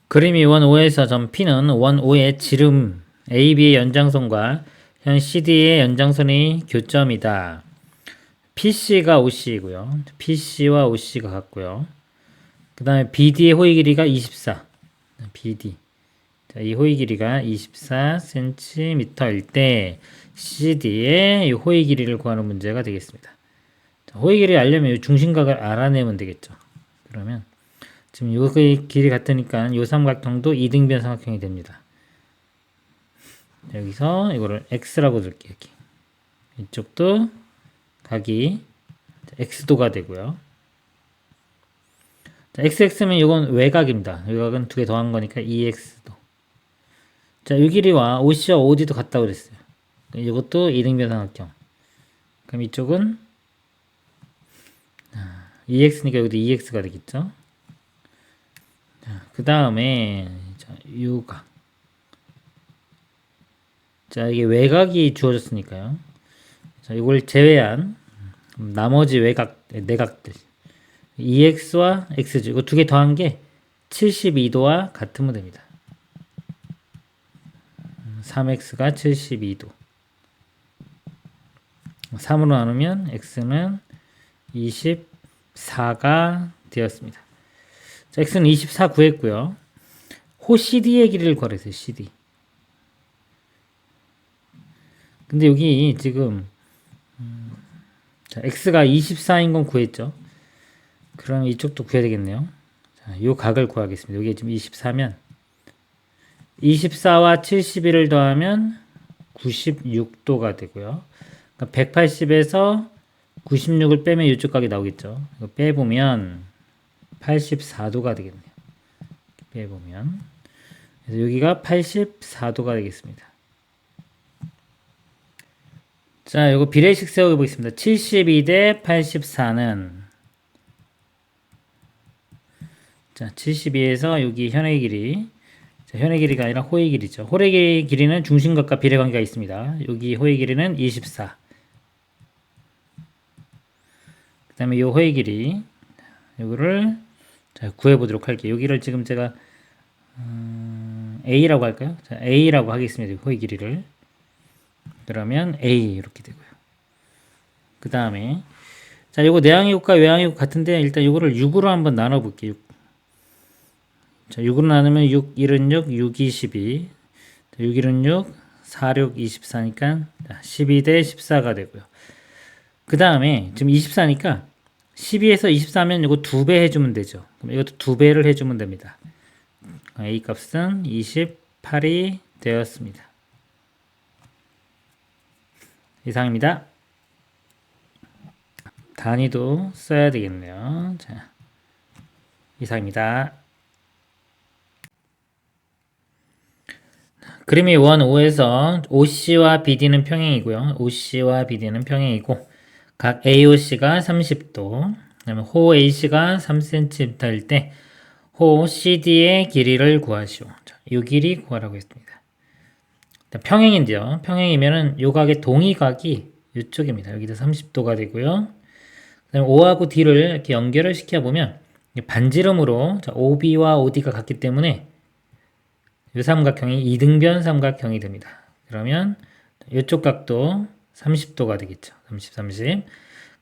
그림이 원 5에서 점 P는 원 5의 지름 AB의 연장선과 현 CD의 연장선이 교점이다. PC가 OC이고요. PC와 OC가 같고요. 그 다음에 BD의 호의 길이가 24. BD. 자, 이 호의 길이가 24cm일 때 CD의 이 호의 길이를 구하는 문제가 되겠습니다. 자, 호의 길이를 알려면 이 중심각을 알아내면 되겠죠. 그러면 지금 요의 길이 같으니까 요 삼각형도 이등변 삼각형이 됩니다. 여기서 이거를 x라고 둘게요. 여기. 이쪽도 각이 x도가 되고요. 자, xx면 이건 외곽입니다. 외곽은 2개 더한 거니까 2x도. 자, 이 길이와 OC와 OD도 같다고 그랬어요. 이것도 이등변 삼각형. 그럼 이쪽은 2x니까 여기도 2x가 되겠죠. 그 다음에 요각. 자, 이게 외곽이 주어졌으니까요. 자, 이걸 제외한 나머지 외곽, 내각들 2x와 x죠. 이거 2개 더한 게 72도와 같으면 됩니다. 3x가 72도. 3으로 나누면 x는 24가 되었습니다. 자, x는 24 구했고요. 호 CD의 길이를 구하랬어요. CD. 근데 여기 지금 자, x가 24인 건 구했죠. 그럼 이쪽도 구해야 되겠네요. 자, 요 각을 구하겠습니다. 여기 지금 24면 24와 71을 더하면 96도가 되고요. 그러니까 180에서 96을 빼면 이쪽 각이 나오겠죠. 이거 빼보면 84도가 되겠네요. 빼보면 그래서 여기가 84도가 되겠습니다. 자, 이거 비례식 세워 보겠습니다. 72 대 84는 자, 72에서 여기 현의 길이 자, 현의 길이가 아니라 호의 길이죠. 호의 길이는 중심각과 비례관계가 있습니다. 여기 호의 길이는 24. 그 다음에 이 호의 길이 이거를 자, 구해보도록 할게요. 여기를 지금 제가 A라고 할까요? 자, A라고 하겠습니다. 호의 길이를. 그러면 A 이렇게 되고요. 그 다음에 자, 요거 내항이곱과 외항이곱 같은데 일단 요거를 6으로 한번 나눠 볼게요. 6. 자, 6으로 나누면 6, 1은 6, 6, 22. 6, 1은 6, 4, 6, 24니까 12 대 14가 되고요. 그 다음에 지금 24니까 12에서 24면 이거 2배 해주면 되죠. 그럼 이것도 2배를 해주면 됩니다. A 값은 28이 되었습니다. 이상입니다. 단위도 써야 되겠네요. 자, 이상입니다. 그림이 원 5에서 OC와 BD는 평행이고요. OC와 BD는 평행이고 각 AOC가 30도, 그다음에 호 AC가 3cm일 때 호 CD의 길이를 구하시오. 자, 이 길이 구하라고 했습니다. 평행인데요. 평행이면은 요 각의 동의각이 이쪽입니다. 여기도 30도가 되고요. 그다음에 O하고 D를 이렇게 연결을 시켜보면 반지름으로 자, OB와 OD가 같기 때문에 이 삼각형이 이등변 삼각형이 됩니다. 그러면 이쪽 각도 30도가 되겠죠. 30.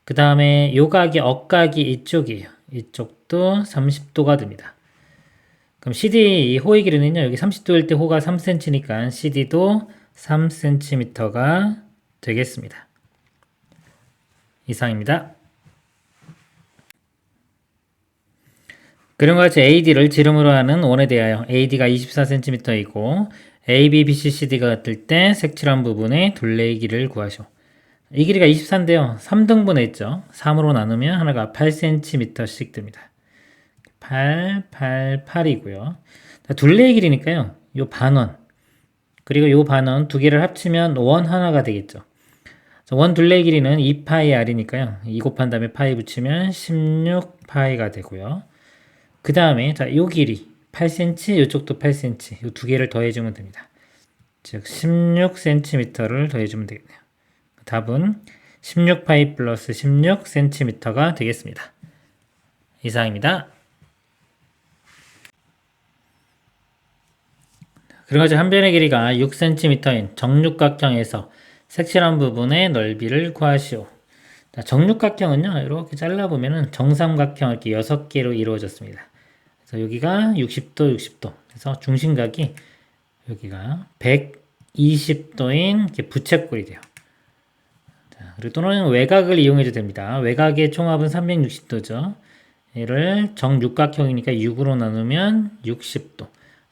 그 다음에 요각이 억각이 이쪽이에요. 이쪽도 30도가 됩니다. 그럼 CD 이 호의 길이는요. 여기 30도일 때 호가 3cm니까 CD도 3cm가 되겠습니다. 이상입니다. 그림과 같이 AD를 지름으로 하는 원에 대하여 AD가 24cm이고 AB, BC, CD가 같을 때 색칠한 부분의 둘레의 길이를 구하시오. 이 길이가 24인데요. 3등분해 있죠. 3으로 나누면 하나가 8cm씩 됩니다. 8이고요. 둘레의 길이니까요. 요 반원 그리고 요 반원 두 개를 합치면 원 하나가 되겠죠. 원 둘레의 길이는 2파이r이니까요. 2 곱한 다음에 파이 붙이면 16파이가 되고요. 그 다음에 요 길이 8cm, 요쪽도 8cm, 요 두 개를 더해주면 됩니다. 즉 16cm를 더해주면 되겠네요. 답은 16파이 플러스 16cm가 되겠습니다. 이상입니다. 그리고 한 변의 길이가 6cm인 정육각형에서 색칠한 부분의 넓이를 구하시오. 정육각형은요, 이렇게 잘라보면 정삼각형 이렇게 6개로 이루어졌습니다. 그래서 여기가 60도, 60도. 그래서 중심각이 여기가 120도인 이렇게 부채꼴이 돼요. 자, 그리고 또는 외곽을 이용해도 됩니다. 외곽의 총합은 360도죠. 얘를 정육각형이니까 6으로 나누면 60도.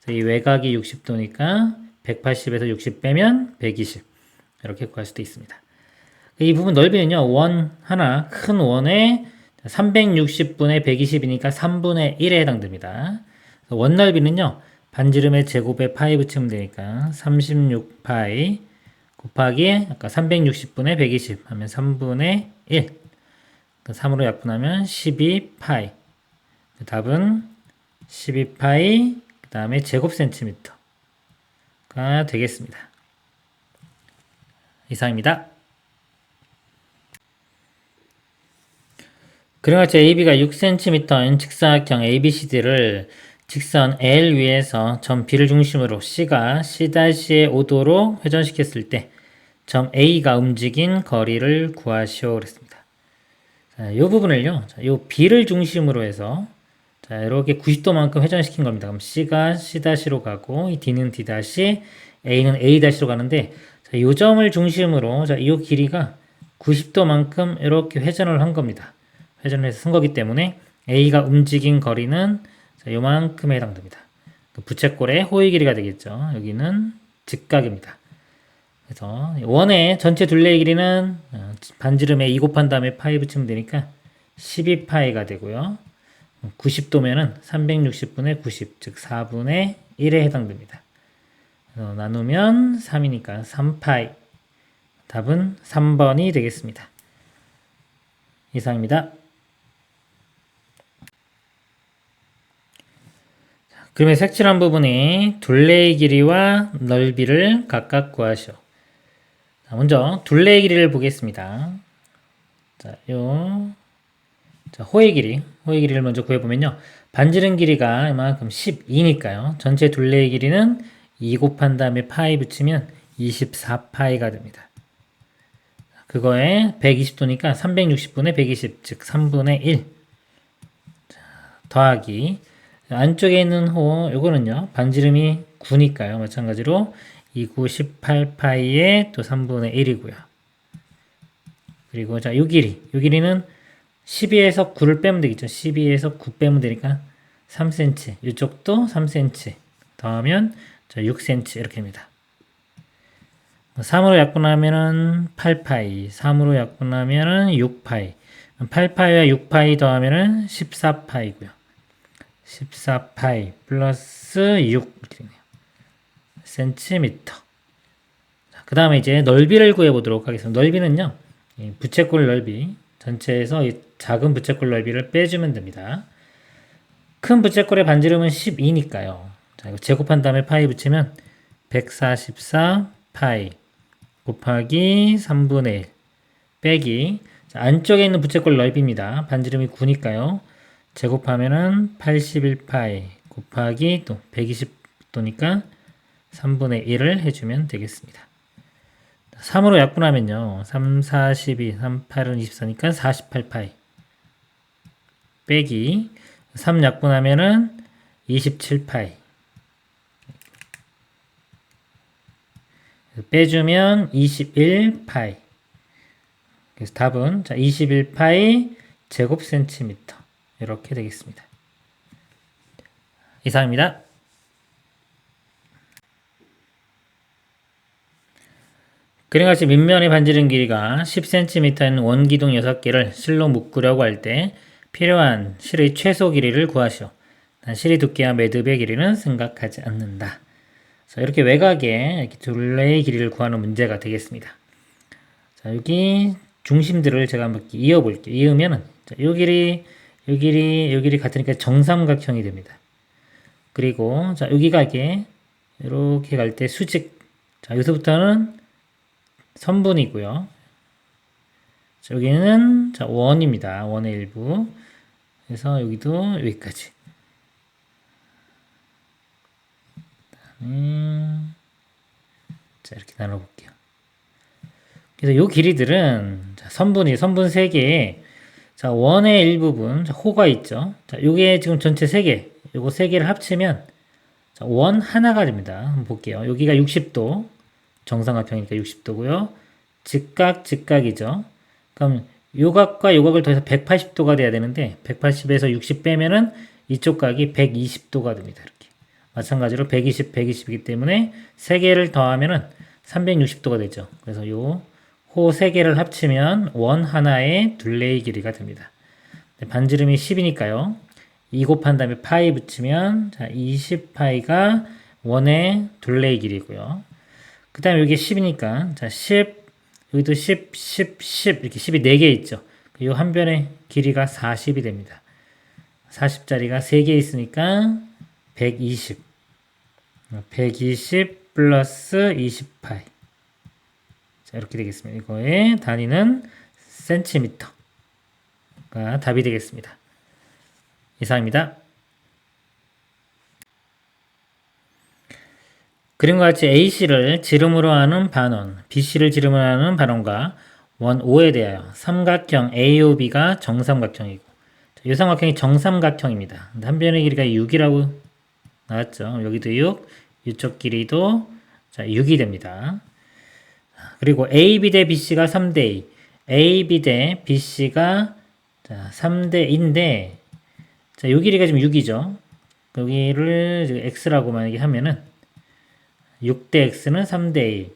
이 외곽이 60도니까 180에서 60 빼면 120. 이렇게 구할 수도 있습니다. 이 부분 넓이는요, 원 하나, 큰 원에 360분의 120이니까 3분의 1에 해당됩니다. 원 넓이는요, 반지름의 제곱에 파이 붙이면 되니까 36파이 곱하기 아까 360분의 120 하면 3분의 1. 3으로 약분하면 12파이. 답은 12파이 그 다음에 제곱 센티미터가 되겠습니다. 이상입니다. 그리고 같이 AB가 6cm인 직사각형 ABCD를 직선 L 위에서 점 B를 중심으로 C가 C'의 5도로 회전시켰을 때 점 A가 움직인 거리를 구하시오 그랬습니다. 자, 이 부분을요, 이 B를 중심으로 해서 자, 이렇게 90도만큼 회전시킨 겁니다. 그럼 C가 C'로 가고, 이 D는 D', A는 A''로 가는데, 자, 이 점을 중심으로, 자, 이 길이가 90도만큼 이렇게 회전을 한 겁니다. 회전을 해서 쓴 거기 때문에 A가 움직인 거리는 자, 요만큼에 해당됩니다. 그 부채꼴의 호의 길이가 되겠죠. 여기는 직각입니다. 그래서 원의 전체 둘레의 길이는 반지름에 2 곱한 다음에 파이 붙이면 되니까 12파이가 되고요. 90도면은 360분의 90, 즉 4분의 1에 해당됩니다. 나누면 3이니까 3파이. 답은 3번이 되겠습니다. 이상입니다. 그러면 색칠한 부분이 둘레의 길이와 넓이를 각각 구하시오. 자, 먼저 둘레의 길이를 보겠습니다. 자, 호의 길이를 먼저 구해보면요. 반지름 길이가 이만큼 12니까요. 전체 둘레의 길이는 2 곱한 다음에 파이 붙이면 24파이가 됩니다. 그거에 120도니까 360분의 120, 즉 3분의 1. 자, 더하기. 안쪽에 있는 호, 요거는요. 반지름이 9니까요. 마찬가지로 2, 9, 18파이에 또 3분의 1이고요. 그리고 자, 요 길이는 12에서 9를 빼면 되겠죠. 12에서 9 빼면 되니까 3cm. 이쪽도 3cm. 더하면 6cm 이렇게 됩니다. 3으로 약분하면은 8파이. 3으로 약분하면은 6파이. 8파이와 6파이 더하면은 14파이고요. 14파이 플러스 6 이렇게 되네요. 센티미터. 그 다음에 이제 넓이를 구해보도록 하겠습니다. 넓이는요. 부채꼴 넓이. 전체에서 이 작은 부채꼴 넓이를 빼주면 됩니다. 큰 부채꼴의 반지름은 12니까요. 자, 이거 제곱한 다음에 파이 붙이면 144파이 곱하기 3분의 1 빼기 자, 안쪽에 있는 부채꼴 넓이입니다. 반지름이 9니까요. 제곱하면은 81파이 곱하기 또 120도니까 3분의 1을 해주면 되겠습니다. 3으로 약분하면요. 3, 4, 12, 3, 8은 24니까 48파이. 빼기 3 약분하면은 27파이. 빼주면 21파이. 그래서 답은 21파이 제곱 센티미터. 이렇게 되겠습니다. 이상입니다. 그림같이 밑면의 반지름 길이가 10cm인 원기둥 6개를 실로 묶으려고 할 때 필요한 실의 최소 길이를 구하시오. 단 실의 두께와 매듭의 길이는 생각하지 않는다. 자, 이렇게 외곽에 이렇게 둘레의 길이를 구하는 문제가 되겠습니다. 자, 여기 중심들을 제가 한번 이어볼게요. 이으면은 요 길이, 요 길이, 요 길이 같으니까 정삼각형이 됩니다. 그리고 자, 여기가 이렇게 갈 때 수직. 자, 여기서부터는 선분이고요. 자, 여기는 자, 원입니다. 원의 일부. 그래서 여기도 여기까지. 자, 이렇게 나눠볼게요. 그래서 요 길이들은 자, 선분 3개에 자, 원의 일부분 자, 호가 있죠. 자, 요게 지금 전체 3개. 요거 3개를 합치면 자, 원 하나가 됩니다. 한번 볼게요. 여기가 60도. 정삼각형이니까 60도고요. 직각이죠. 그럼 요각과 요각을 더해서 180도가 돼야 되는데 180에서 60 빼면은 이쪽 각이 120도가 됩니다. 이렇게. 마찬가지로 120, 120이기 때문에 3개를 더하면은 360도가 되죠. 그래서 요 호 3개를 합치면 원 하나의 둘레의 길이가 됩니다. 반지름이 10이니까요. 2 곱한 다음에 파이 붙이면 자, 20파이가 원의 둘레의 길이고요. 그 다음에 여기 10이니까 자, 10, 여기도 10, 10, 10 이렇게 10이 4개 있죠. 이 한 변의 길이가 40이 됩니다. 40짜리가 3개 있으니까 120. 120 플러스 20파이. 자, 이렇게 되겠습니다. 이거의 단위는 센티미터가 답이 되겠습니다. 이상입니다. 그림과 같이 AC를 지름으로 하는 반원, BC를 지름으로 하는 반원과 원 O에 대하여 삼각형 AOB가 정삼각형이고 이 삼각형이 정삼각형입니다. 한 변의 길이가 6이라고 나왔죠. 여기도 6, 이쪽 길이도 자, 6이 됩니다. 그리고 AB 대 BC가 3대2, AB 대 BC가 자, 3대2인데 자, 요 길이가 지금 6이죠. 여기를 X라고 만약에 하면은 6대 X는 3대 1.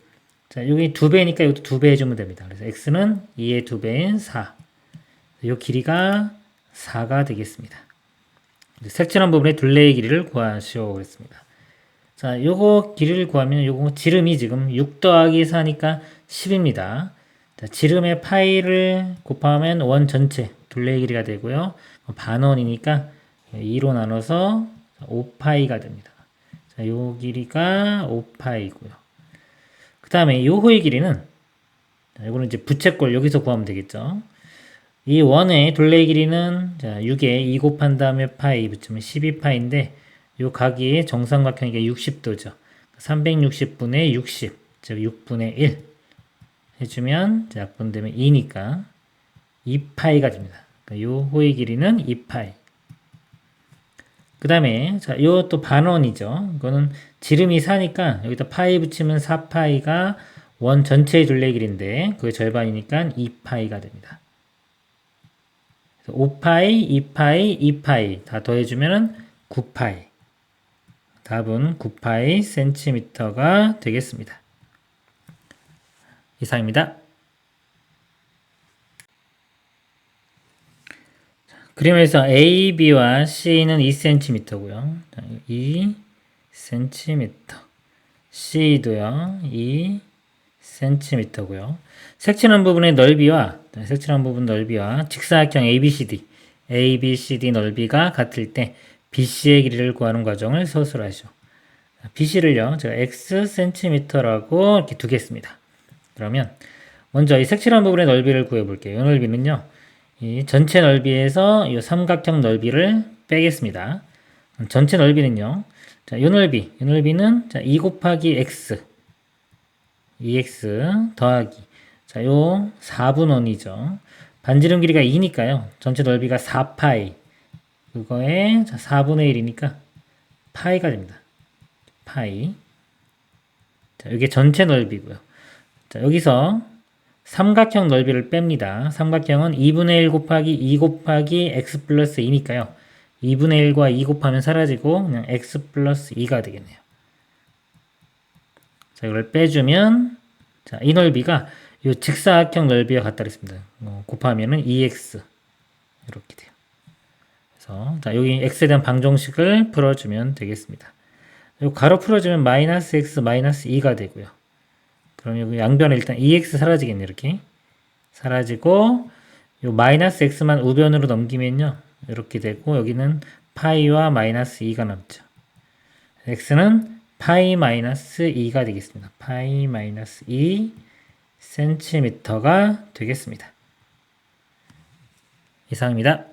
자, 여기 2배니까 이것도 2배 해주면 됩니다. 그래서 X는 2의 2배인 4. 이 길이가 4가 되겠습니다. 색칠한 부분의 둘레의 길이를 구하시오. 그랬습니다. 자, 요거 길이를 구하면 요거 지름이 지금 6 더하기 4니까 10입니다. 자, 지름의 파이를 곱하면 원 전체 둘레의 길이가 되고요. 반원이니까 2로 나눠서 5파이가 됩니다. 자, 요 길이가 5파이고요. 그 다음에 요 호의 길이는 자, 요거는 이제 부채꼴 여기서 구하면 되겠죠. 이 원의 둘레의 길이는 자, 6에 2 곱한 다음에 파이 붙이면 12파인데 요 각이 정삼각형이니까 60도죠. 360분의 60, 즉 6분의 1 해주면 약분되면 2니까 2파이가 됩니다. 그러니까 요 호의 길이는 2파이. 그 다음에 자, 요 또 반원이죠. 이거는 지름이 4니까 여기다 파이 붙이면 4파이가 원 전체의 둘레의 길인데 그게 절반이니까 2파이가 됩니다. 5파이, 2파이, 2파이 다 더해주면 9파이. 답은 9파이 센티미터가 되겠습니다. 이상입니다. 그림에서 A, B와 C는 2cm고요. 2cm. C도요. 2cm고요. 색칠한 부분의 넓이와 직사각형 ABCD, ABCD 넓이가 같을 때 BC의 길이를 구하는 과정을 서술하시오. BC를요, 제가 X cm라고 이렇게 두겠습니다. 그러면 먼저 이 색칠한 부분의 넓이를 구해볼게요. 이 넓이는요, 이 전체 넓이에서 이 삼각형 넓이를 빼겠습니다. 전체 넓이는요, 자, 이 넓이는 자, 2 곱하기 X, 2x 더하기. 자, 요 4분원이죠. 반지름 길이가 2니까요. 전체 넓이가 4파이. 그거에 자, 4분의 1이니까 파이가 됩니다. 파이. 자, 이게 전체 넓이고요. 자, 여기서 삼각형 넓이를 뺍니다. 삼각형은 2분의 1 곱하기 2 곱하기 x 플러스 2니까요. 2분의 1과 2 곱하면 사라지고 그냥 x 플러스 2가 되겠네요. 자, 이걸 빼주면 자, 이 넓이가 이 직사각형 넓이와 같다 그랬습니다. 곱하면은 2x 이렇게 돼요. 그래서 자, 여기 x에 대한 방정식을 풀어주면 되겠습니다. 요 가로 풀어주면 마이너스 x 마이너스 2가 되고요. 그럼 여기 양변에 일단 2x 사라지겠네. 이렇게 사라지고 요 마이너스 x만 우변으로 넘기면요 이렇게 되고 여기는 파이와 마이너스 2가 남죠. x는 파이 마이너스 2가 되겠습니다. 파이 마이너스 2 cm가 되겠습니다. 이상입니다.